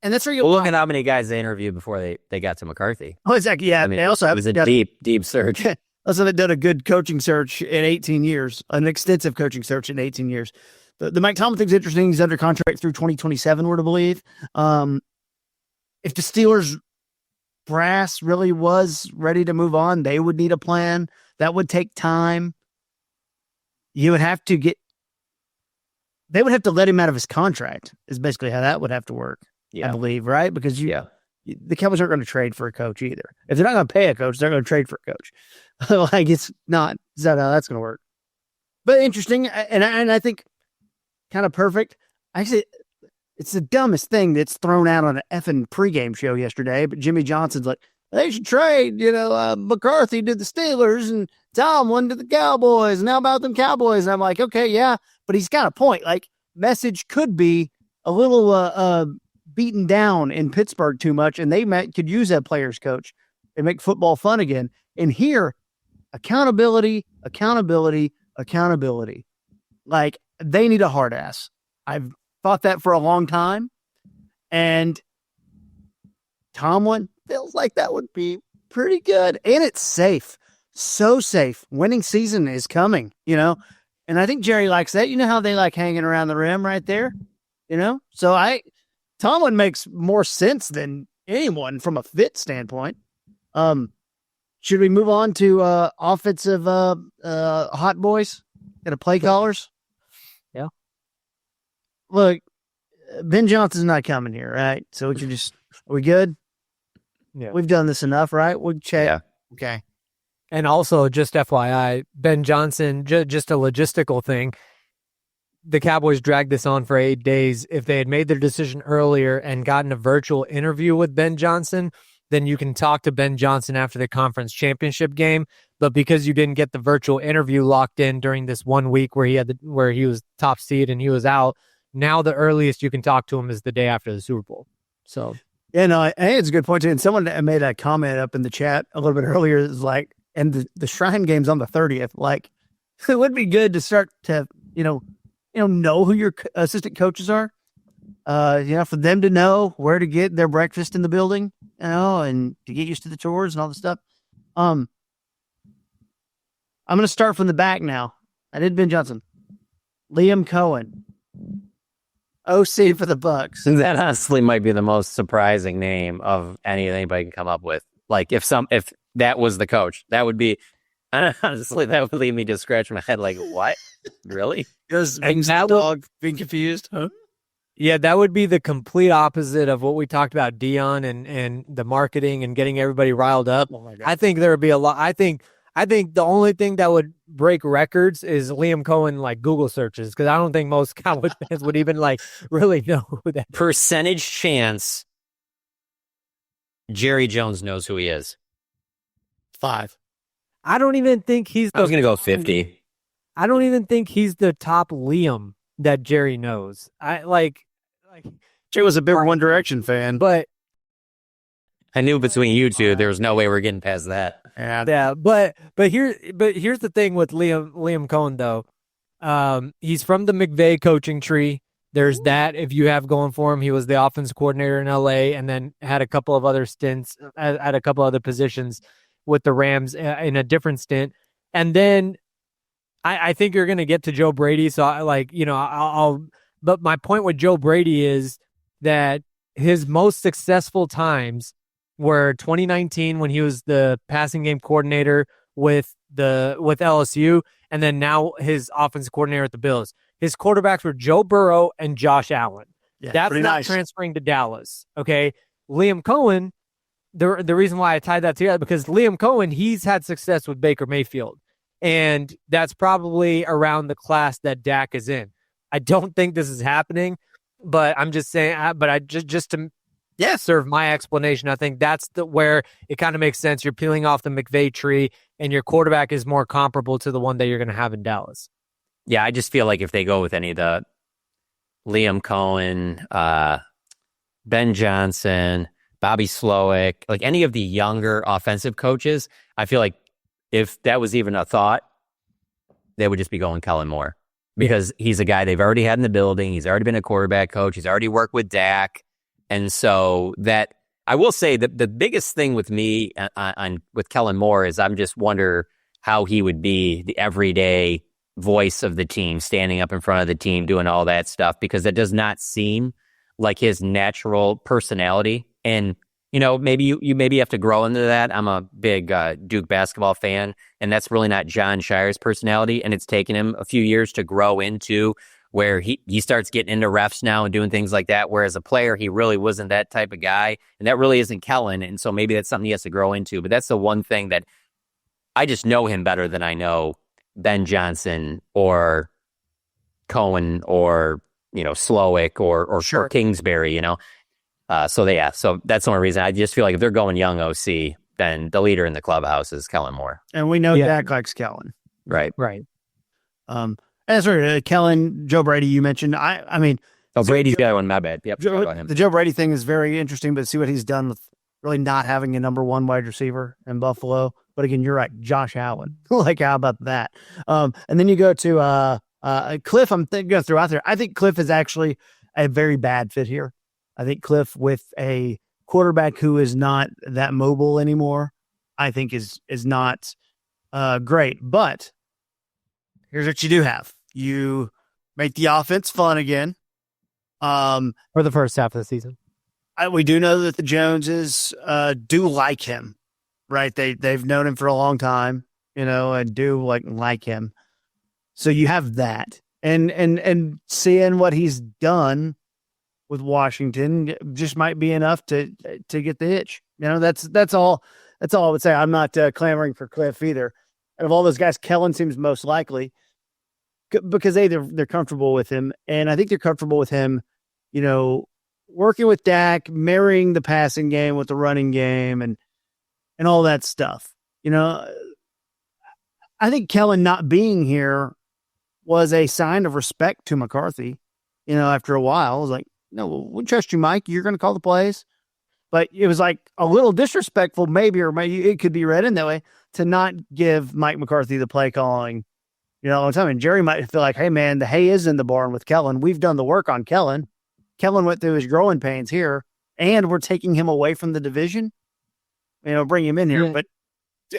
And that's where you look at how many guys they interviewed before they got to McCarthy. Oh, exactly. Yeah. I mean, they also have, it was a deep search. Also, they've done a good coaching search in 18 years, an extensive coaching search in 18 years. The Mike Tomlin thing's interesting. He's under contract through 2027, we're to believe. If the Steelers brass really was ready to move on, they would need a plan. That would take time. They would have to let him out of his contract, is basically how that would have to work. Yeah. I believe, right? Because the Cowboys aren't going to trade for a coach either. If they're not going to pay a coach, they're going to trade for a coach. Like, it's not how that's going to work. But interesting, and I think kind of perfect. Actually, it's the dumbest thing that's thrown out on an effing pregame show yesterday. But Jimmy Johnson's like, they should trade, McCarthy to the Steelers and Tomlin to the Cowboys. And how about them Cowboys? And I'm like, okay, yeah, but he's got a point. Like, message could be a little beaten down in Pittsburgh too much, and they could use that players coach and make football fun again. And here, accountability. Like, they need a hard ass. I've thought that for a long time. And Tomlin feels like that would be pretty good. And it's safe. So safe. Winning season is coming, And I think Jerry likes that. You know how they like hanging around the rim right there? So Tomlin makes more sense than anyone from a fit standpoint. Should we move on to offensive hot boys and play callers? Yeah. Look, Ben Johnson's not coming here, right? So we can just are we good? Yeah. We've done this enough, right? We'll check. Yeah. Okay. And also, just FYI, Ben Johnson, just a logistical thing. The Cowboys dragged this on for 8 days. If they had made their decision earlier and gotten a virtual interview with Ben Johnson, then you can talk to Ben Johnson after the conference championship game. But because you didn't get the virtual interview locked in during this 1 week where he was top seed and he was out, now the earliest you can talk to him is the day after the Super Bowl. So yeah, no, I think it's a good point too. And someone made a comment up in the chat a little bit earlier. Is like, and the Shrine game's on the 30th. Like, it would be good to start to know who your assistant coaches are. For them to know where to get their breakfast in the building, and to get used to the tours and all the stuff. I'm going to start from the back now. I did Ben Johnson, Liam Cohen, OC for the Bucks. That honestly might be the most surprising name of anybody can come up with. Like if that was the coach, that would be honestly that would leave me just scratching my head. Like what? Really? Just being confused, huh? Yeah, that would be the complete opposite of what we talked about, Deion and the marketing and getting everybody riled up. Oh my God. I think there would be a lot. I think the only thing that would break records is Liam Cohen like Google searches, because I don't think most Cowboys fans would even like really know who that percentage chance Jerry Jones knows who he is. 5. I don't even think he's. I was going to go 50. I don't even think he's the top Liam that Jerry knows. Jerry was a big One Direction fan, but I knew between you two, there was no way we're getting past that. yeah. But here's the thing with Liam Cohen though. He's from the McVay coaching tree. There's that if you have going for him. He was the offense coordinator in LA and then had a couple of other stints at a couple other positions with the Rams in a different stint. And then I think you're going to get to Joe Brady. So but my point with Joe Brady is that his most successful times were 2019 when he was the passing game coordinator with LSU, and then now his offensive coordinator at the Bills. His quarterbacks were Joe Burrow and Josh Allen. Yeah, that's not nice. Transferring to Dallas. Okay. Liam Cohen, the reason why I tied that together, because Liam Cohen, he's had success with Baker Mayfield. And that's probably around the class that Dak is in. I don't think this is happening, but I'm just saying, just to serve my explanation, I think that's where it kind of makes sense. You're peeling off the McVay tree and your quarterback is more comparable to the one that you're going to have in Dallas. Yeah, I just feel like if they go with any of the Liam Cohen, Ben Johnson, Bobby Slowick, like any of the younger offensive coaches, I feel like if that was even a thought, they would just be going Kellen Moore, because he's a guy they've already had in the building. He's already been a quarterback coach. He's already worked with Dak. And so that, I will say that the biggest thing with me with Kellen Moore is I'm just wonder how he would be the everyday voice of the team, standing up in front of the team, doing all that stuff, because that does not seem like his natural personality. And maybe you maybe have to grow into that. I'm a big Duke basketball fan, and that's really not John Shire's personality. And it's taken him a few years to grow into where he starts getting into refs now and doing things like that. Whereas a player, he really wasn't that type of guy. And that really isn't Kellen. And so maybe that's something he has to grow into. But that's the one thing that I just know him better than I know Ben Johnson or Cohen or, Slowick or Kingsbury, So that's the only reason. I just feel like if they're going young OC, then the leader in the clubhouse is Kellen Moore. And we know Dak likes Kellen. Right. That's right. Kellen, Joe Brady, you mentioned. I mean, Brady's got one. My bad. Yep. The Joe Brady thing is very interesting, but see what he's done with really not having a number one wide receiver in Buffalo. But again, you're right, Josh Allen. Like, how about that? And then you go to Cliff. I'm going to throw out there. I think Cliff is actually a very bad fit here. I think Cliff with a quarterback who is not that mobile anymore, I think is not great. But here's what you do have. You make the offense fun again. For the first half of the season. We do know that the Joneses do like him. right? They've known him for a long time, and do like him. So you have that, and seeing what he's done with Washington just might be enough to get the itch. That's all. That's all I would say. I'm not clamoring for Cliff either. And of all those guys, Kellen seems most likely because they're comfortable with him, and I think they're comfortable with him. Working with Dak, marrying the passing game with the running game, and all that stuff. I think Kellen not being here was a sign of respect to McCarthy. After a while, I was like, no, we trust you, Mike. You're going to call the plays. But it was like a little disrespectful, maybe it could be read in that way, to not give Mike McCarthy the play calling, all the time. And Jerry might feel like, hey, man, the hay is in the barn with Kellen. We've done the work on Kellen. Kellen went through his growing pains here, and we're taking him away from the division. Bring him in here. Yeah. But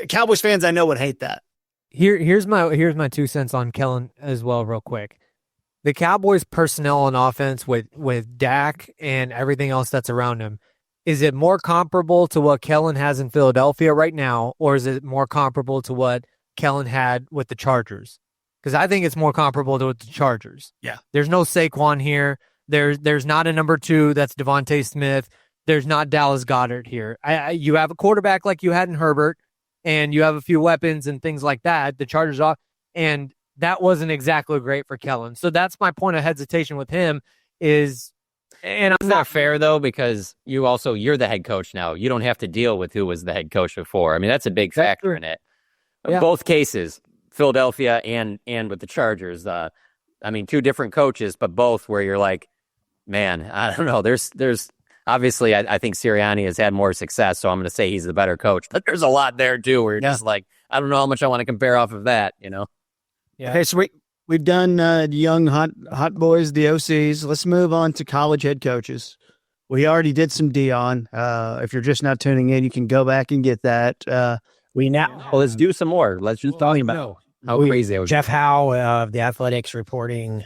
Cowboys fans, I know, would hate that. Here's my 2 cents on Kellen as well, real quick. The Cowboys personnel on offense with Dak and everything else that's around him, is it more comparable to what Kellen has in Philadelphia right now, or is it more comparable to what Kellen had with the Chargers? Because I think it's more comparable to the Chargers. Yeah. There's no Saquon here. There's not a number 2 that's Devontae Smith. There's not Dallas Goedert here. You have a quarterback like you had in Herbert, and you have a few weapons and things like that. The Chargers off, and that wasn't exactly great for Kellen. So that's my point of hesitation with him is. And It's not fair, though, because you're the head coach now. You don't have to deal with who was the head coach before. I mean, that's a big factor in it. Yeah. Both cases, Philadelphia and with the Chargers. 2 different coaches, but both where you're like, man, I don't know. There's obviously, I think Sirianni has had more success, so I'm going to say he's the better coach. But there's a lot there, too, where you're just like, I don't know how much I want to compare off of that, Yeah. Okay, so we've done the young hot boys, the OCs. Let's move on to college head coaches. We already did some Deion. If you're just not tuning in, you can go back and get that. Let's do some more. Let's just talking about how crazy it was. Jeff Howe of the Athletics reporting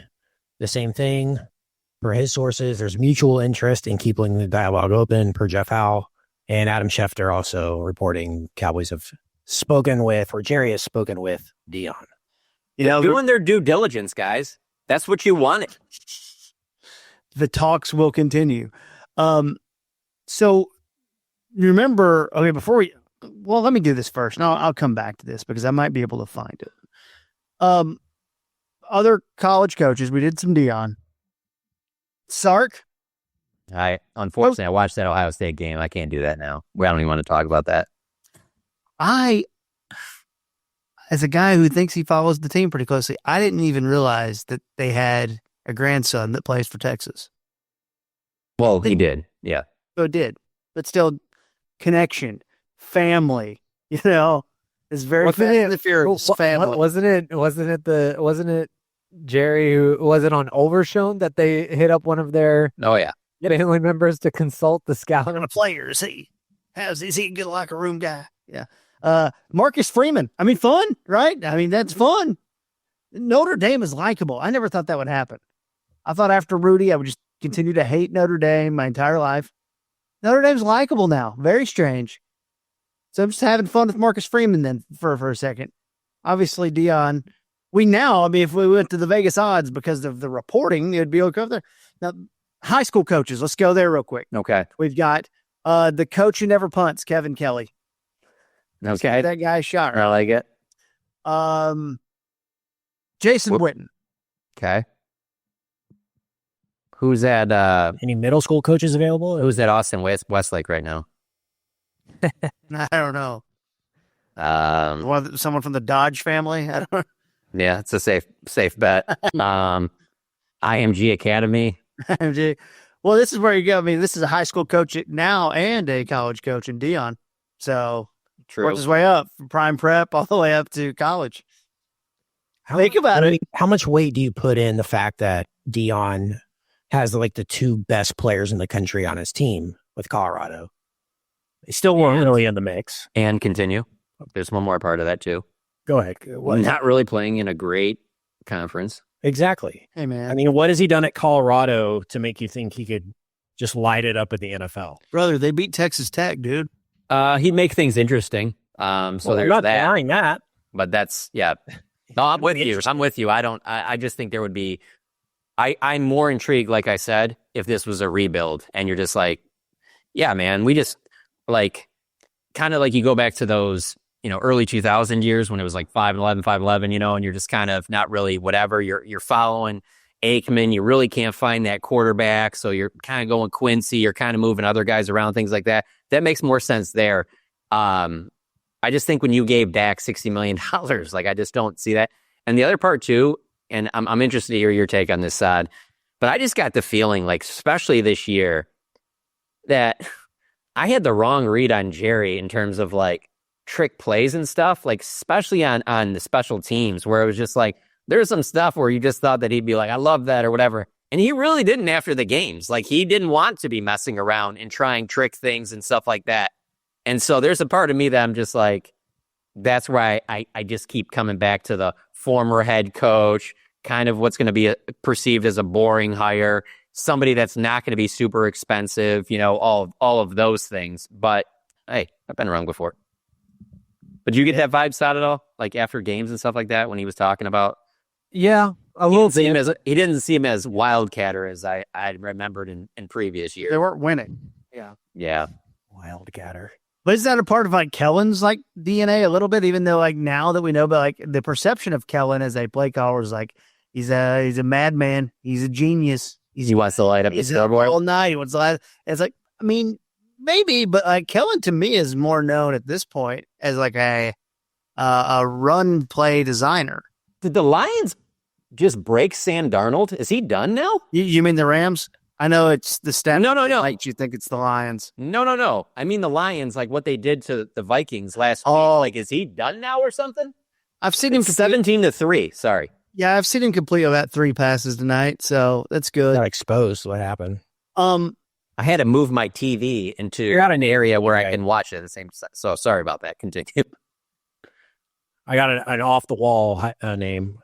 the same thing. For his sources, there's mutual interest in keeping the dialogue open, per Jeff Howe. And Adam Schefter also reporting Cowboys have spoken with, or Jerry has spoken with Deion. Doing their due diligence, guys. That's what you wanted. The talks will continue. So remember, okay, let me do this first. No, I'll come back to this because I might be able to find it. Other college coaches, we did some Deion. Sark. Unfortunately, I watched that Ohio State game. I can't do that now. I don't even want to talk about that. As a guy who thinks he follows the team pretty closely, I didn't even realize that they had a grandson that plays for Texas. Well, he did. Yeah. So it did. But still, connection, family, is very fast and the furious family. Wasn't it Jerry who was it on Overshown that they hit up one of their family members to consult the scout? What kind of player is he? Is he a good locker room guy? Yeah. Marcus Freeman. I mean, fun, right? I mean, that's fun. Notre Dame is likable. I never thought that would happen. I thought after Rudy, I would just continue to hate Notre Dame my entire life. Notre Dame's likable now. Very strange. So I'm just having fun with Marcus Freeman then for a second. Obviously, Deion, if we went to the Vegas odds because of the reporting, it'd be okay up there. Now, high school coaches, let's go there real quick. Okay. We've got the coach who never punts, Kevin Kelly. Okay. That guy shot. I like it. Jason Witten. Okay. Who's at Any middle school coaches available? who's at Austin Westlake right now? I don't know. Um, Someone from the Dodge family? I don't know. yeah, it's a safe bet. IMG Academy. Well, this is where you go. I mean, this is a high school coach now and a college coach in Deion. So True. works his way up from prime prep all the way up to college. Think about it. How much weight do you put in the fact that Deion has like the 2 best players in the country on his team with Colorado? They still weren't really in the mix. And continue. There's one more part of that too. Go ahead. Not really playing in a great conference. Exactly. Hey, man. I mean, what has he done at Colorado to make you think he could just light it up at the NFL? Brother, they beat Texas Tech, dude. He'd make things interesting. So Well, there's I'm not that. denying that. But that's No, I'm with you. I'm with you. I just think there would be. I'm more intrigued, like I said, if this was a rebuild, and you're just like, yeah, man, we just like kind of like you go back to those, early 2000 years when it was like 5-11, 5-11, and you're just kind of not really whatever. You're following Aikman. You really can't find that quarterback, so you're kind of going Quincy. You're kind of moving other guys around, things like that. That makes more sense there. I just think when you gave Dak $60 million, like I just don't see that. And the other part too, and I'm interested to hear your take on this side, but I just got the feeling, like especially this year, that I had the wrong read on Jerry in terms of like trick plays and stuff, like especially on the special teams, where it was just like there's some stuff where you just thought that he'd be like, I love that or whatever. And he really didn't after the games. Like he didn't want to be messing around and trying trick things and stuff like that. And so there's a part of me that I'm just like, that's why I just keep coming back to the former head coach, kind of what's going to be perceived as a boring hire, somebody that's not going to be super expensive, all of those things. But hey, I've been wrong before. But did you get that vibe, Sod, at all? Like after games and stuff like that when he was talking about? Yeah, a little bit. He didn't seem as wildcatter as I remembered in previous years. They weren't winning. Yeah. Wildcatter. But is that a part of like Kellen's like DNA a little bit? Even though like now that we know, but like the perception of Kellen as a play caller is like he's a madman, he's a genius. He wants to light up the scoreboard all night. He wants to light. It's like, I mean, maybe, but like Kellen to me is more known at this point as like a run play designer. Did the Lions just break Sam Darnold? Is he done now? You mean the Rams? I know it's the stat. No. Like you think it's the Lions? No. I mean the Lions, like what they did to the Vikings last week. Like, is he done now or something? I've seen him 17-3. Sorry. Yeah, I've seen him complete about 3 passes tonight, so that's good. Got exposed. What happened? I had to move my TV into an area where I can watch it at the same time. So sorry about that. Continue. I got an off the wall name.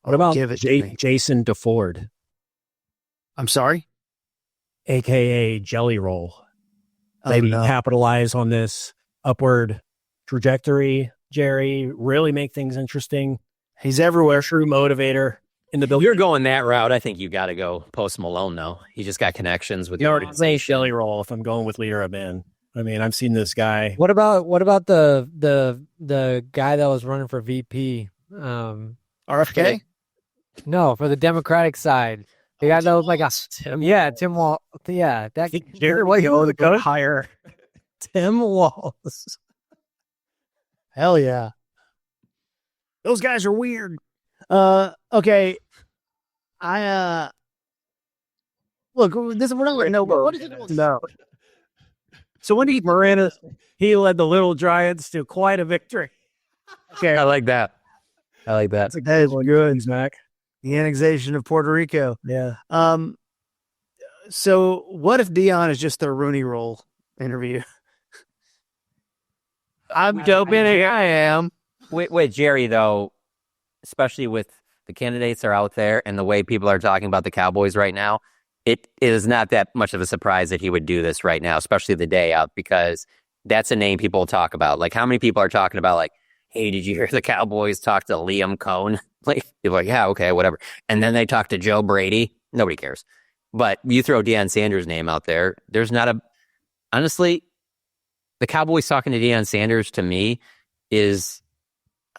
What about Jason DeFord? I'm sorry? AKA Jelly Roll. Maybe capitalize on this upward trajectory, Jerry. Really make things interesting. He's everywhere. True motivator in the building. You're going that route. I think you got to go Post Malone now. He just got connections with you already say Jelly Roll if I'm going with leader of men. I mean, I've seen this guy. What about the guy that was running for VP? RFK? No, for the Democratic side. The guy that was like Tim Wall. Yeah, that Jerry Wayo, the coach hire Tim Walls. Hell yeah. Those guys are weird. Okay. Look, we're not going to know. What is it? No. So when Miranda, he led the Little Giants to quite a victory. Okay. I like that. That is good, Mac. The annexation of Puerto Rico. Yeah. So what if Deion is just their Rooney Rule interview? I'm doping. I am. Wait, Jerry, though, especially with the candidates are out there and the way people are talking about the Cowboys right now, it is not that much of a surprise that he would do this right now, especially the day out, because that's a name people talk about. Like, how many people are talking about, like, hey, did you hear the Cowboys talk to Liam Cohn? Like, people are like, yeah, okay, whatever. And then they talk to Joe Brady. Nobody cares. But you throw Deion Sanders' name out there, there's not a... Honestly, the Cowboys talking to Deion Sanders, to me, is...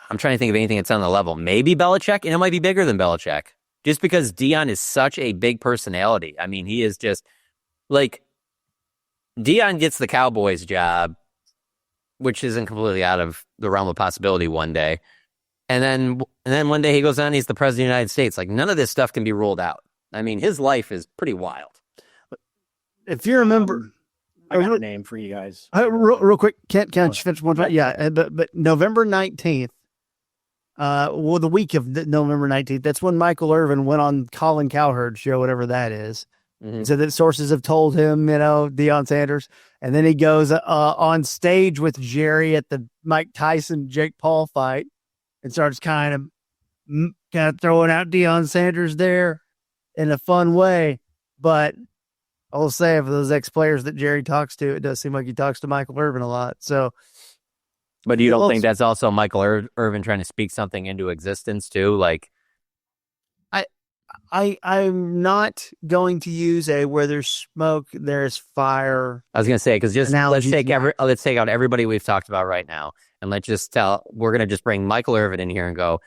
I'm trying to think of anything that's on the level. Maybe Belichick, and it might be bigger than Belichick. Just because Deion is such a big personality. I mean, he is just... Like, Deion gets the Cowboys job, which isn't completely out of the realm of possibility one day. And then one day he goes on, he's the president of the United States. Like, none of this stuff can be ruled out. I mean, his life is pretty wild. If you remember... I got a name for you guys. Real quick, can't finish one time? Yeah, but November 19th, the week of November 19th, that's when Michael Irvin went on Colin Cowherd's show, whatever that is. Mm-hmm. So that sources have told him, Deion Sanders. And then he goes on stage with Jerry at the Mike Tyson, Jake Paul fight and starts kind of throwing out Deion Sanders there in a fun way. But I will say, of those ex-players that Jerry talks to, it does seem like he talks to Michael Irvin a lot. So, But you don't think that's also Michael Irvin trying to speak something into existence too? Like, I'm not going to use a where there's smoke, there's fire. I was going to say, because just analogy. let's take out everybody we've talked about right now, and let's just we're going to just bring Michael Irvin in here and go,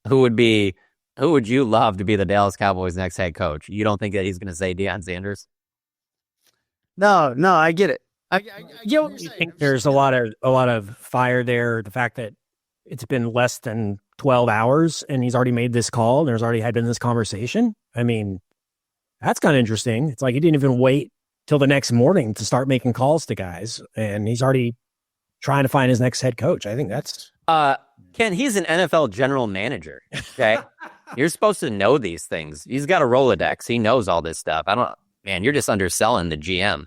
who would you love to be the Dallas Cowboys' next head coach? You don't think that he's going to say Deion Sanders? No, I get it. I get what you're I saying. think there's a lot of fire there. The fact that it's been less than 12 hours and he's already made this call. And there's already been this conversation. I mean, that's kind of interesting. It's like he didn't even wait till the next morning to start making calls to guys, and he's already trying to find his next head coach. I think that's Ken. He's an NFL general manager. Okay, you're supposed to know these things. He's got a Rolodex. He knows all this stuff. Man, you're just underselling the GM.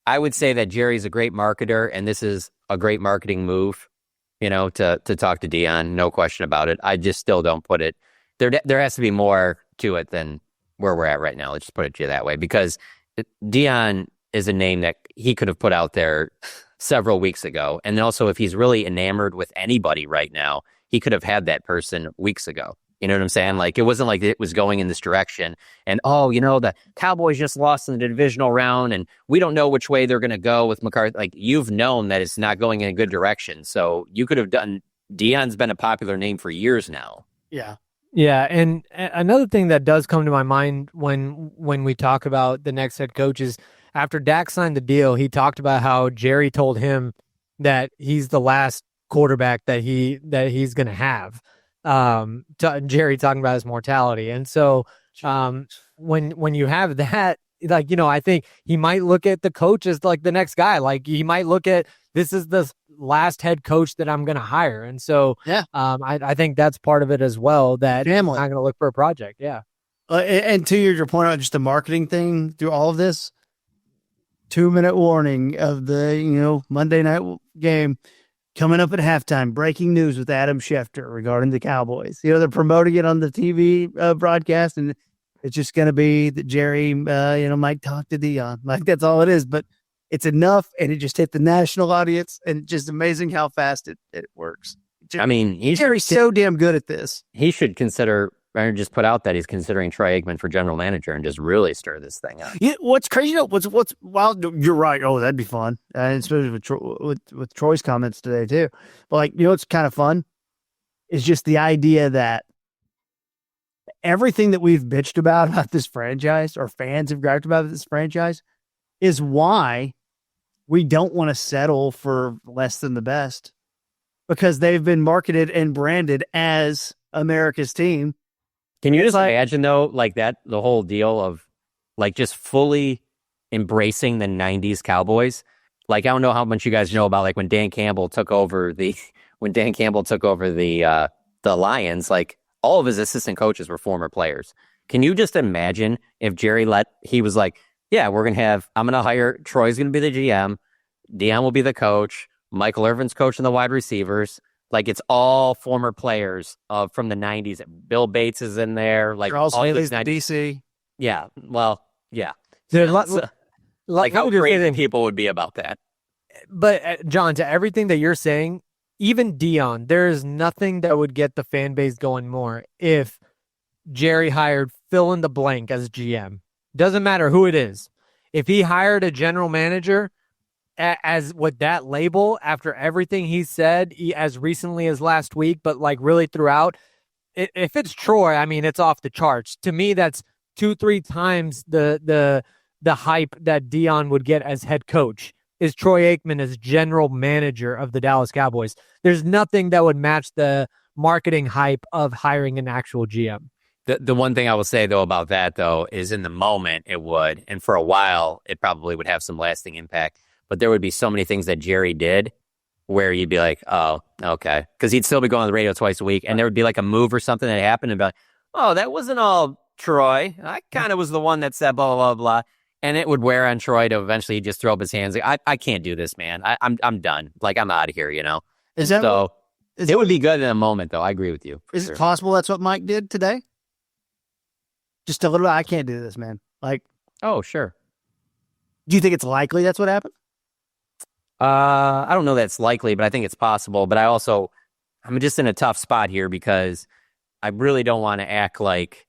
I would say that Jerry's a great marketer, and this is a great marketing move, to talk to Deion, no question about it. I just still don't put it. There has to be more to it than where we're at right now. Let's just put it to you that way, because Deion is a name that he could have put out there several weeks ago. And also, if he's really enamored with anybody right now, he could have had that person weeks ago. You know what I'm saying? Like, it wasn't like it was going in this direction. And, the Cowboys just lost in the divisional round, and we don't know which way they're going to go with McCarthy. Like, you've known that it's not going in a good direction. So you could have done – Deion's been a popular name for years now. Yeah. Yeah, and another thing that does come to my mind when we talk about the next head coach is after Dak signed the deal, he talked about how Jerry told him that he's the last quarterback that he's going to have. Jerry talking about his mortality. And so when you have that, like, I think he might look at the coach as like the next guy. Like, he might look at, this is the last head coach that I'm going to hire. And so I think that's part of it as well, that I'm not going to look for a project. Yeah. And to your point about just the marketing thing through all of this, 2-minute warning of the, Monday night game. Coming up at halftime, breaking news with Adam Schefter regarding the Cowboys. They're promoting it on the TV broadcast, and it's just going to be that Jerry, might talk to Deion. Like, that's all it is. But it's enough, and it just hit the national audience, and it's just amazing how fast it works. I mean, Jerry's so damn good at this. He should consider, or just put out that he's considering Troy Aikman for general manager and just really stir this thing up. Yeah, what's crazy, what's wild, you're right. Oh, that'd be fun. And especially with Troy's comments today too. But what's kind of fun is just the idea that everything that we've bitched about this franchise, or fans have griped about this franchise, is why we don't want to settle for less than the best, because they've been marketed and branded as America's team. Can you just imagine, though, like that, the whole deal of like just fully embracing the 90s Cowboys? Like, I don't know how much you guys know about like when Dan Campbell took over the Lions, like all of his assistant coaches were former players. Can you just imagine if Jerry he was like, yeah, I'm going to hire, Troy's going to be the GM, Deion will be the coach, Michael Irvin's coaching the wide receivers. Like, it's all former players from the 90s. Bill Bates is in there. Like, Charles all Haley's these DC. Yeah. Well, yeah. There's like, how crazy people would be about that. But, John, to everything that you're saying, even Deion, there is nothing that would get the fan base going more if Jerry hired fill in the blank as GM. Doesn't matter who it is. If he hired a general manager as with that label, after everything he said as recently as last week, but like really throughout, if it's Troy, I mean, it's off the charts. To me, that's 2-3 times the hype that Deion would get as head coach is Troy Aikman as general manager of the Dallas Cowboys. There's nothing that would match the marketing hype of hiring an actual GM. The one thing I will say, though, about that, though, is in the moment it would, and for a while it probably would have some lasting impact. But there would be so many things that Jerry did where you'd be like, oh, okay. Because he'd still be going on the radio twice a week, and there would be like a move or something that happened and be like, oh, that wasn't all Troy. I kind of was the one that said blah, blah, blah. And it would wear on Troy to eventually just throw up his hands. Like, I can't do this, man. I'm done. Like, I'm out of here, Is that so? It would be good in a moment, though. I agree with you. Is it possible that's what Mike did today? Just a little bit. I can't do this, man. Like, Oh, sure. Do you think it's likely that's what happened? I don't know that's likely, but I think it's possible. But I'm just in a tough spot here because I really don't want to act like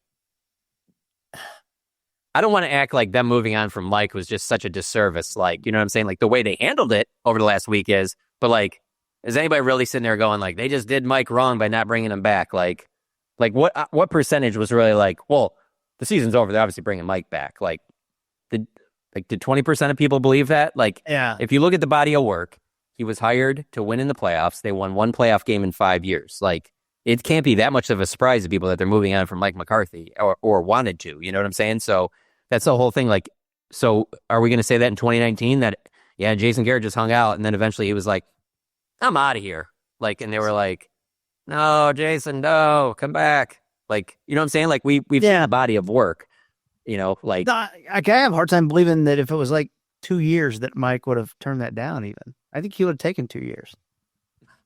them moving on from Mike was just such a disservice. Like, you know what I'm saying? Like the way they handled it over the last week but like, is anybody really sitting there going like, they just did Mike wrong by not bringing him back? Like what percentage was really like, well, the season's over. They're obviously bringing Mike back. Did 20% of people believe that? Like, Yeah. if you look at the body of work, he was hired to win in the playoffs. They won one playoff game in 5 years. Like, it can't be that much of a surprise to people that they're moving on from Mike McCarthy or wanted to. You know what I'm saying? So that's the whole thing. Like, so are we going to say that in 2019 that, yeah, Jason Garrett just hung out and then eventually he was like, I'm out of here. Like, and they were like, no, Jason, no, come back. Like, you know what I'm saying? Like, we've seen the body of work, you know, like. I have a hard time believing that if it was like 2 years that Mike would have turned that down even. I think he would have taken 2 years.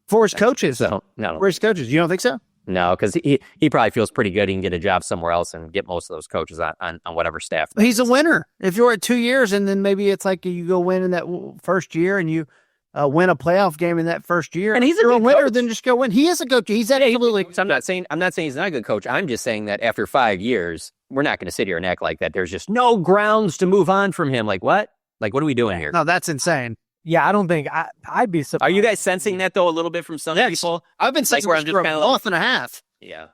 For his coaches. So, no. For his coaches. You don't think so? No, because he probably feels pretty good. He can get a job somewhere else and get most of those coaches on whatever staff. He's a winner. If you're at 2 years and then maybe it's like you go win in that first year and you win a playoff game in that first year. And you're a winner, then just go win. He is a coach. He's absolutely. I'm not saying he's not a good coach. I'm just saying that after 5 years, we're not going to sit here and act like that. There's just no grounds to move on from him. Like what? Like what are we doing here? No, that's insane. Yeah, I don't think I'd be surprised. Are you guys sensing that though a little bit from some people? I've been sensing where this I'm just for a kinda month and a half. Yeah.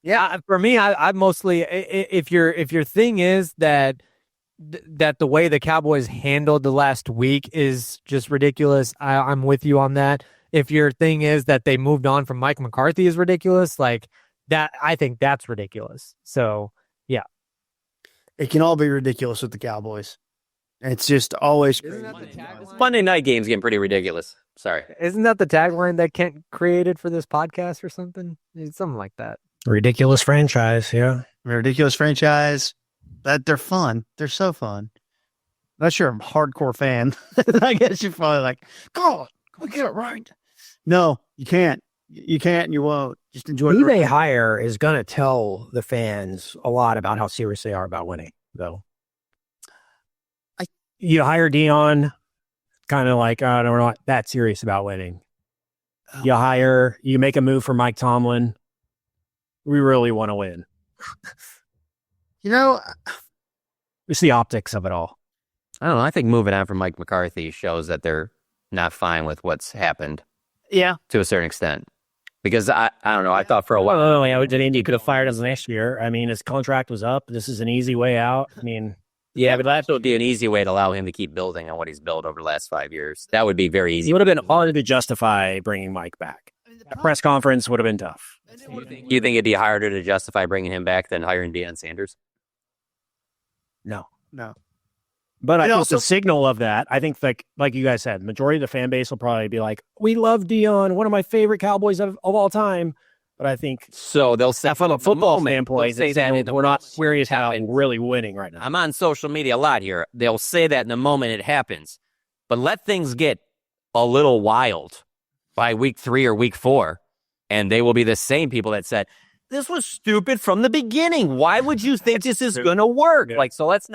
Yeah, for me, I mostly if your thing is that the way the Cowboys handled the last week is just ridiculous, I'm with you on that. If your thing is that they moved on from Mike McCarthy is ridiculous, like that, I think that's ridiculous. So yeah, it can all be ridiculous with the Cowboys. It's just always Monday night games getting pretty ridiculous. Sorry. Isn't that the tagline that Kent created for this podcast or something? It's something like that. Ridiculous franchise, yeah. ridiculous franchise. That they're fun. They're so fun. Unless you're a hardcore fan, I guess you're probably like, God, can we get it right? No, you can't. You can't and you won't. Just enjoy Who it. they hire is going to tell the fans a lot about how serious they are about winning, though. You hire Deion, kind of like, oh, no, we're not that serious about winning. You make a move for Mike Tomlin. We really want to win. You know, It's the optics of it all. I don't know. I think moving on from Mike McCarthy shows that they're not fine with what's happened yeah. to a certain extent. Because I don't know. I thought for a while. Well, yeah, Indy could have fired us next year. I mean, his contract was up. This is an easy way out. I mean, Yeah, but that would be an easy way to allow him to keep building on what he's built over the last 5 years. That would be very easy. he would have been hard to justify bringing Mike back. A press conference would have been tough. You think it'd be harder to justify bringing him back than hiring Deion Sanders? No. And But I think also- the signal of that, I think like you guys said, majority of the fan base will probably be like, we love Deion, one of my favorite Cowboys of all time. But I think So they'll say from a football standpoint, they'll say we're not serious how and really winning right now. I'm on social media a lot here. They'll say that in the moment it happens. But let things get a little wild by week 3 or week 4, and they will be the same people that said, this was stupid from the beginning. Why would you think this is going to work? Yeah. Like, so let's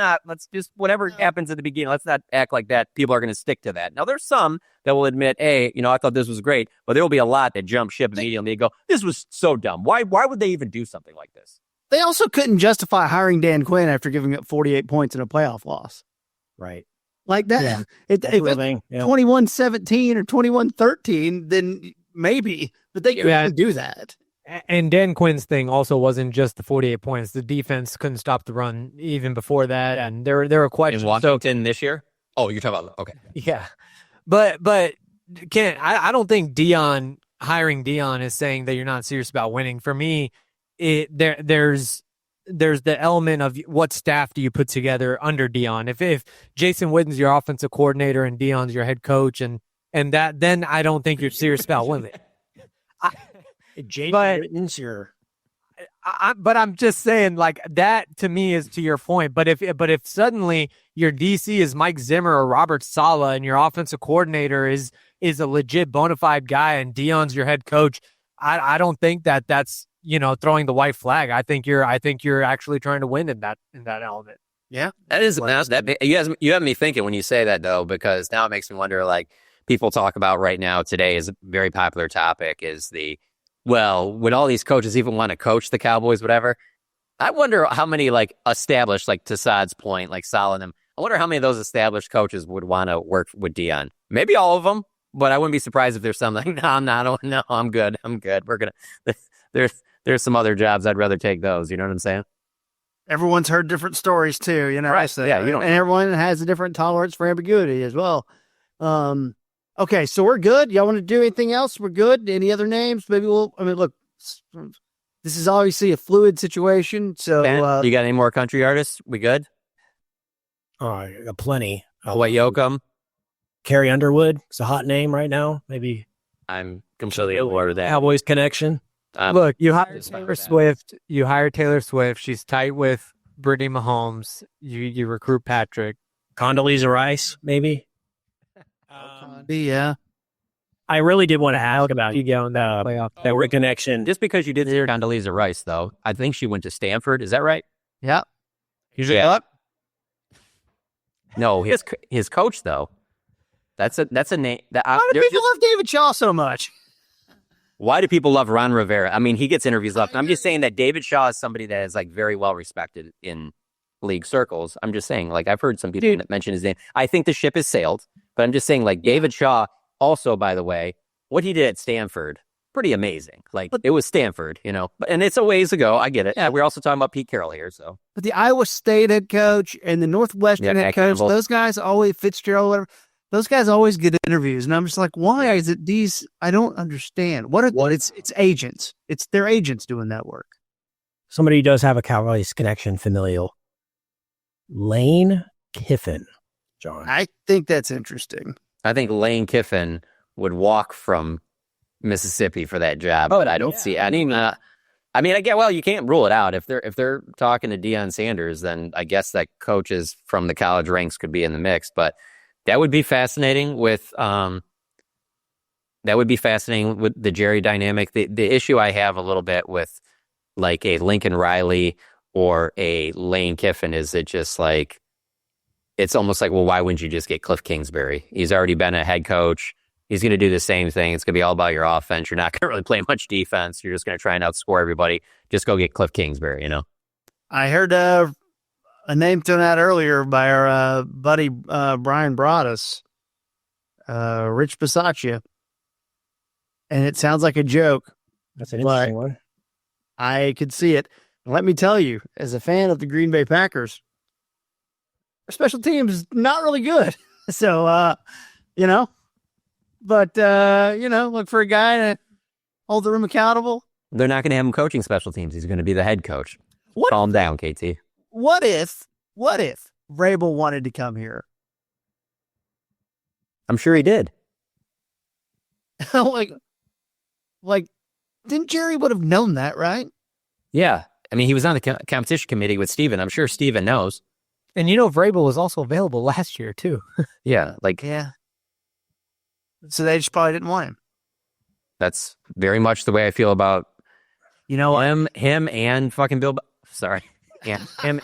just, whatever happens at the beginning, let's not act like that. People are going to stick to that. Now, there's some that will admit, hey, I thought this was great, but there will be a lot that jump ship immediately and go, this was so dumb. Why would they even do something like this? They also couldn't justify hiring Dan Quinn after giving up 48 points in a playoff loss. Right. Like that. Yeah. If it was Yeah. 21-17 or 21-13, then maybe. But they couldn't do that. And Dan Quinn's thing also wasn't just the 48 points. The defense couldn't stop the run even before that, and there were questions. In Washington this year? Oh, you're talking about, okay. Yeah, but Ken, I don't think hiring Deion is saying that you're not serious about winning. For me, there's the element of what staff do you put together under Deion. If Jason Witten's your offensive coordinator and Deion's your head coach, and that, then I don't think you're serious about winning. Jason Witten's your... But I'm just saying, like, that to me is to your point. But if suddenly your DC is Mike Zimmer or Robert Saleh and your offensive coordinator is a legit bona fide guy and Deion's your head coach, I don't think that's throwing the white flag. I think you're actually trying to win in that element. Yeah. That is you have me thinking when you say that though, because now it makes me wonder. Like people talk about right now today is a very popular topic is would all these coaches even want to coach the Cowboys? Whatever. I wonder how many like established, like to Saad's point, like Sal and them. I wonder how many of those established coaches would want to work with Deion. Maybe all of them, but I wouldn't be surprised if there's some like, no, I'm not. No, I'm good. We're gonna. There's some other jobs I'd rather take those. You know what I'm saying? Everyone's heard different stories too, you know. Right. So, Yeah, you don't. and everyone has a different tolerance for ambiguity as well. Okay, so we're good. Y'all want to do anything else? We're good. Any other names? Maybe look, this is obviously a fluid situation. So, Ben, you got any more country artists? We good? Oh, I got plenty. What Yoakum? Carrie Underwood. It's a hot name right now. Maybe I'm completely aware of that. Cowboys connection. Look, you hire Taylor Swift. You hire Taylor Swift. She's tight with Brittany Mahomes. You recruit Patrick. Condoleezza Rice, maybe. yeah. I really did want to ask about you going that connection. Just because you did hear Condoleezza Rice, though, I think she went to Stanford. Is that right? Yeah. Yeah. No, his coach though. That's a name. Why do people love David Shaw so much? Why do people love Ron Rivera? I mean, he gets interviews left. I'm just saying that David Shaw is somebody that is like very well respected in league circles. I'm just saying, like I've heard some people mention his name. I think the ship has sailed, but I'm just saying, like David Shaw. Also, by the way, what he did at Stanford, pretty amazing. Like it was Stanford, you know, and it's a ways ago. I get it. Yeah, we're also talking about Pete Carroll here. So, but the Iowa State head coach and the Northwestern head coach, those guys always Fitzgerald, whatever. Those guys always get interviews, and I'm just like, why is it these? I don't understand. It's agents. It's their agents doing that work. Somebody who does have a Cowboys connection, familial. Lane Kiffin, John. I think that's interesting. I think Lane Kiffin would walk from Mississippi for that job, but I don't see any. I mean, you can't rule it out. If they're talking to Deion Sanders, then I guess that coaches from the college ranks could be in the mix. But that would be fascinating with the Jerry dynamic. The issue I have a little bit with like a Lincoln Riley or a Lane Kiffin is it just like. It's almost like, well, why wouldn't you just get Cliff Kingsbury? He's already been a head coach. He's going to do the same thing. It's going to be all about your offense. You're not going to really play much defense. You're just going to try and outscore everybody. Just go get Cliff Kingsbury, you know? I heard a name thrown out earlier by our buddy Brian Broaddus, Rich Bisaccia. And it sounds like a joke. That's an interesting one. I could see it. Let me tell you, as a fan of the Green Bay Packers, our special teams is not really good. So, look for a guy to hold the room accountable. They're not going to have him coaching special teams. He's going to be the head coach. Calm down, KT. What if Vrabel wanted to come here? I'm sure he did. like, didn't Jerry would have known that, right? Yeah. I mean, he was on the competition committee with Steven. I'm sure Steven knows. And Vrabel was also available last year too. Yeah. So they just probably didn't want him. That's very much the way I feel about him and fucking Bill. Sorry. Yeah. Him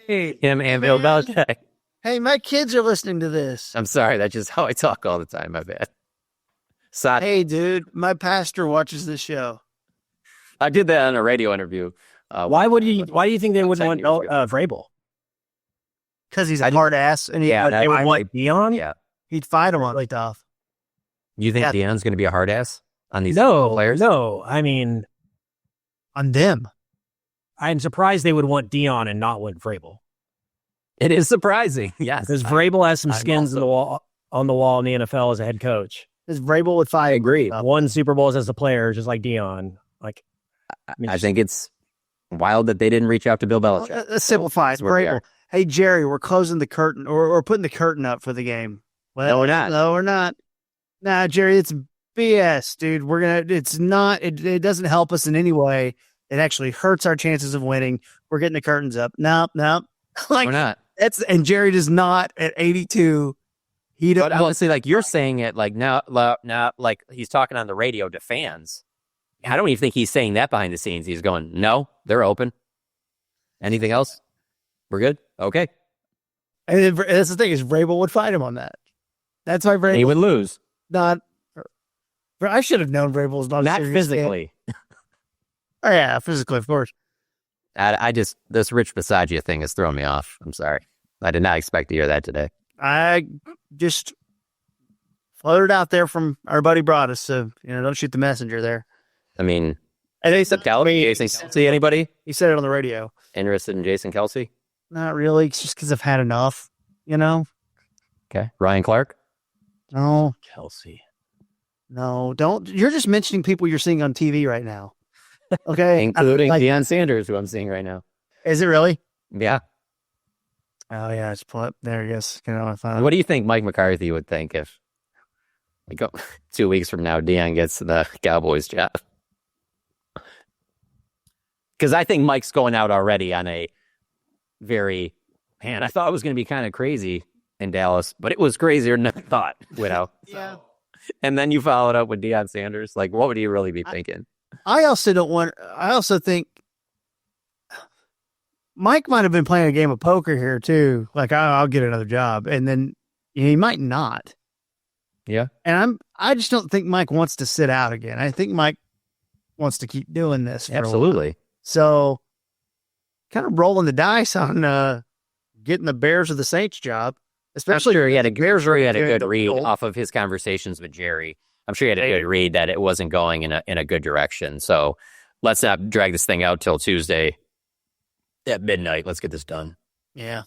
and Bill Belichick. Hey, my kids are listening to this. I'm sorry. That's just how I talk all the time. My bad. Hey, dude, my pastor watches this show. I did that on a radio interview. Why do you think they wouldn't want Vrabel? Because he's a hard ass, and they would want Deion. Yeah, he'd fight him on tough. You think Deion's going to be a hard ass on these players? No, I mean on them. I'm surprised they would want Deion and not want Vrabel. It is surprising, yes, because Vrabel has some skins on the wall in the NFL as a head coach. Because Vrabel would fight. I agree. Won Super Bowls as a player, just like Deion. I think it's wild that they didn't reach out to Bill Belichick. Let's simplify it. Vrabel. Hey, Jerry, we're closing the curtain or putting the curtain up for the game. Well, no, we're not. No, we're not. Nah, Jerry, it's BS, dude. It's not, it doesn't help us in any way. It actually hurts our chances of winning. We're getting the curtains up. No. We're not. And Jerry does not at 82. But honestly, like you're saying it like now, like he's talking on the radio to fans. I don't even think he's saying that behind the scenes. He's going, no, they're open. Anything else? We're good? Okay. And that's the thing is Vrabel would fight him on that. That's why Vrabel He would lose. not. I should have known Vrabel was not a Not serious physically. kid. Oh yeah, physically, of course. I just, this Rich Bisaggia thing has thrown me off. I'm sorry. I did not expect to hear that today. I just floated out there from our buddy brought us, so don't shoot the messenger there. I mean, And they said, tell me, Jason Kelsey, anybody he said it on the radio. interested in Jason Kelsey? Not really. It's just because I've had enough. Okay. Ryan Clark? No, Kelsey. no, don't. You're just mentioning people you're seeing on TV right now. Okay, Including like, Deion Sanders, who I'm seeing right now. is it really? Yeah. Oh yeah, it's pull up there. Yes, find What do you think Mike McCarthy would think if, like, 2 weeks from now, Deion gets the Cowboys job? Because I think Mike's going out already on a very, man, I thought it was going to be kind of crazy in Dallas, but it was crazier than I thought, Yeah. And then you followed up with Deion Sanders. Like, what would you really be thinking? I also think Mike might have been playing a game of poker here too. Like I'll get another job, and then he might not. Yeah. And I just don't think Mike wants to sit out again. I think Mike wants to keep doing this. For a while. Absolutely. So kind of rolling the dice on getting the Bears or the Saints job, especially I'm sure he had a good the read role. off of his conversations with Jerry. I'm sure he had a good read that it wasn't going in a good direction. So let's not drag this thing out till Tuesday at midnight. Let's get this done. Yeah.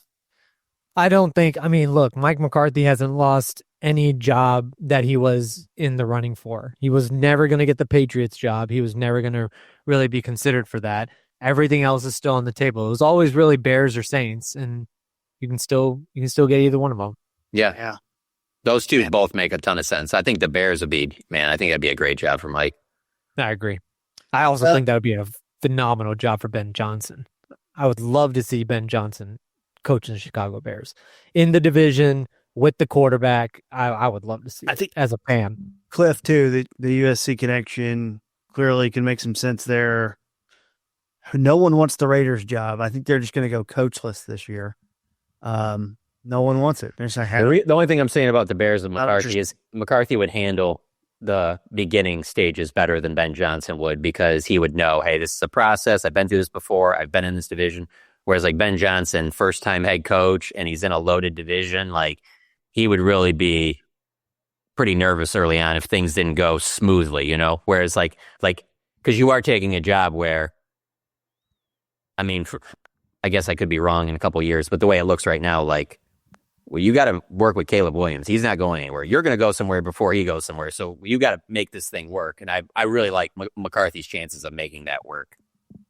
I don't think, look, Mike McCarthy hasn't lost any job that he was in the running for. He was never going to get the Patriots job. He was never going to really be considered for that. Everything else is still on the table. It was always really Bears or Saints, and you can still get either one of them. Yeah. Yeah. Those two both make a ton of sense. I think the Bears would be, man, I think that'd be a great job for Mike. I agree. I also think that would be a phenomenal job for Ben Johnson. I would love to see Ben Johnson coaching the Chicago Bears in the division with the quarterback. I would love to see. I think as a fan, Cliff too, the USC connection clearly can make some sense there. No one wants the Raiders job. I think they're just going to go coachless this year. No one wants it. There's The only thing I'm saying about the Bears and Not McCarthy is McCarthy would handle the beginning stages better than Ben Johnson would, because he would know, hey, this is a process. I've been through this before. I've been in this division. Whereas like Ben Johnson, first time head coach, and he's in a loaded division, like he would really be pretty nervous early on if things didn't go smoothly, Whereas like because you are taking a job where, I guess I could be wrong in a couple of years, but the way it looks right now, like, well, you got to work with Caleb Williams. He's not going anywhere. You're going to go somewhere before he goes somewhere. So you got to make this thing work. And I really like McCarthy's chances of making that work.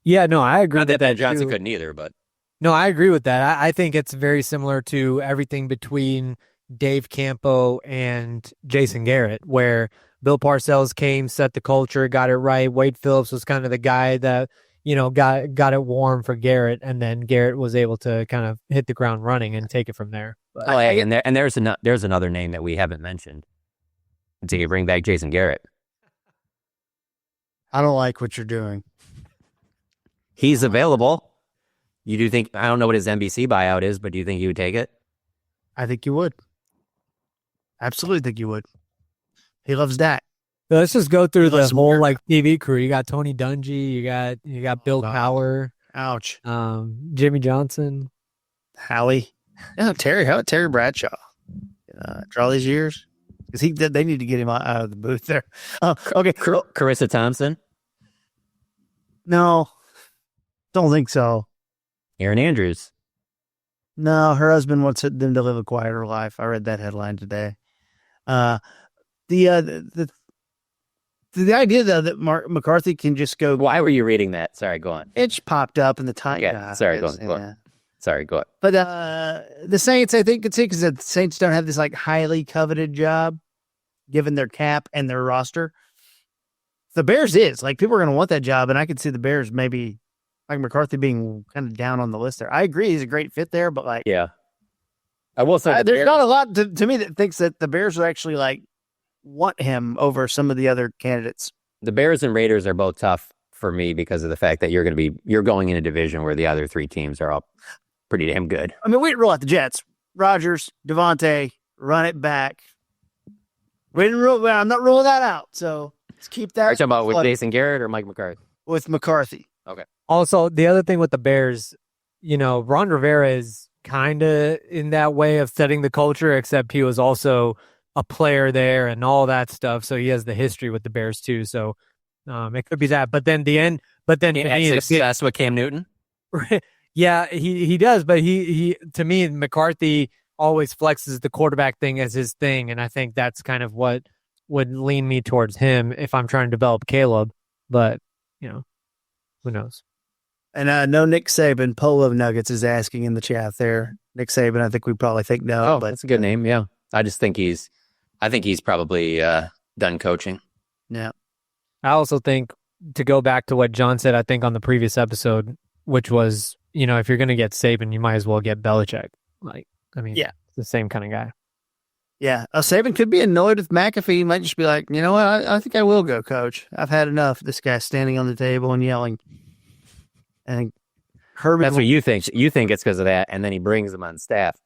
yeah, no, I agree. Not that Ben too. Johnson couldn't either, but No, I agree with that. I think it's very similar to everything between Dave Campo and Jason Garrett, where Bill Parcells came, set the culture, got it right. Wade Phillips was kind of the guy that, got it warm for Garrett, and then Garrett was able to kind of hit the ground running and take it from there. there's another name that we haven't mentioned. Until you bring back Jason Garrett. I don't like what you're doing. He's available. You do think, I don't know what his NBC buyout is, but do you think you would take it? I think you would. Absolutely think you would. He loves Dak. Let's just go through the Listen, whole we're- TV crew. You got Tony Dungy, you got Bill God. Cowher, Ouch. Jimmy Johnson. Howie. Yeah, Terry. How about Terry Bradshaw? After all these years, because they need to get him out of the booth there. Okay. Carissa Thompson, No, don't think so. Aaron Andrews. No, her husband wants them to live a quieter life. I read that headline today. The idea though that McCarthy can just go. Why were you reading that? Sorry, go on. It just popped up in the time. Yeah, sorry, go on. Sorry, go on. But the Saints, I think, could see, because the Saints don't have this like highly coveted job, given their cap and their roster. The Bears is like, people are going to want that job, and I could see the Bears maybe like McCarthy being kind of down on the list there. I agree, he's a great fit there, but like, Yeah. I will say there's not a lot to me that thinks that the Bears would actually like want him over some of the other candidates. the Bears and Raiders are both tough for me because of the fact that you're going in a division where the other three teams are all pretty damn good. I mean, we didn't rule out the Jets. Rodgers, Devontae, run it back. I'm not ruling that out. So let's keep that. Are you talking about with Jason Garrett or Mike McCarthy? With McCarthy. Okay. Also, the other thing with the Bears, Ron Rivera is kind of in that way of setting the culture, except he was also a player there and all that stuff. So he has the history with the Bears too. So it could be that. But then Success with Cam Newton. Yeah, he does. But he to me, McCarthy always flexes the quarterback thing as his thing, and I think that's kind of what would lean me towards him if I'm trying to develop Caleb. But who knows? And no Nick Saban. Polo Nuggets is asking in the chat there. Nick Saban, I think we probably think no. Oh, but that's a good name. Yeah, I think he's probably done coaching. Yeah. I also think, to go back to what John said, I think on the previous episode, which was, if you're going to get Saban, you might as well get Belichick. Yeah, it's the same kind of guy. Yeah. Saban could be annoyed with McAfee. He might just be like, you know what? I think I will go, coach. I've had enough. This guy standing on the table and yelling. And Herbie. That's what you think. You think it's because of that, and then he brings them on staff.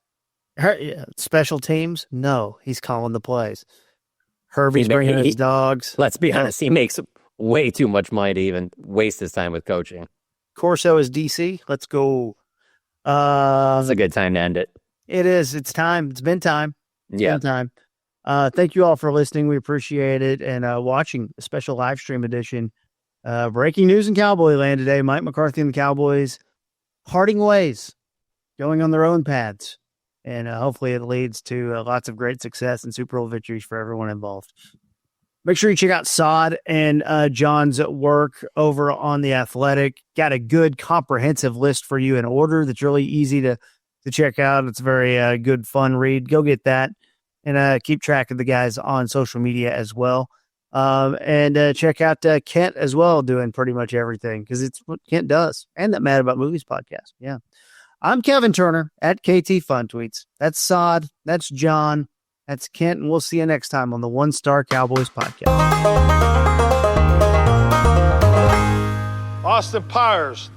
Special teams? No, he's calling the plays. Herbie's bringing his dogs. Let's be honest. He makes way too much money to even waste his time with coaching. Corso is DC. Let's go. It's a good time to end it. It is. It's time. It's been time. Yeah. Been time. Thank you all for listening. We appreciate it. And watching a special live stream edition. Breaking news in Cowboy land today. Mike McCarthy and the Cowboys parting ways, going on their own paths. And hopefully it leads to lots of great success and Super Bowl victories for everyone involved. Make sure you check out Sod and John's work over on The Athletic. Got a good comprehensive list for you in order that's really easy to check out. It's a very good, fun read. Go get that and keep track of the guys on social media as well. And check out Kent as well, doing pretty much everything because it's what Kent does. And that Mad About Movies podcast. Yeah. I'm Kevin Turner at KT Fun Tweets. That's Sod. That's John. That's Kent. And we'll see you next time on the One Star Cowboys podcast. Austin Pyres,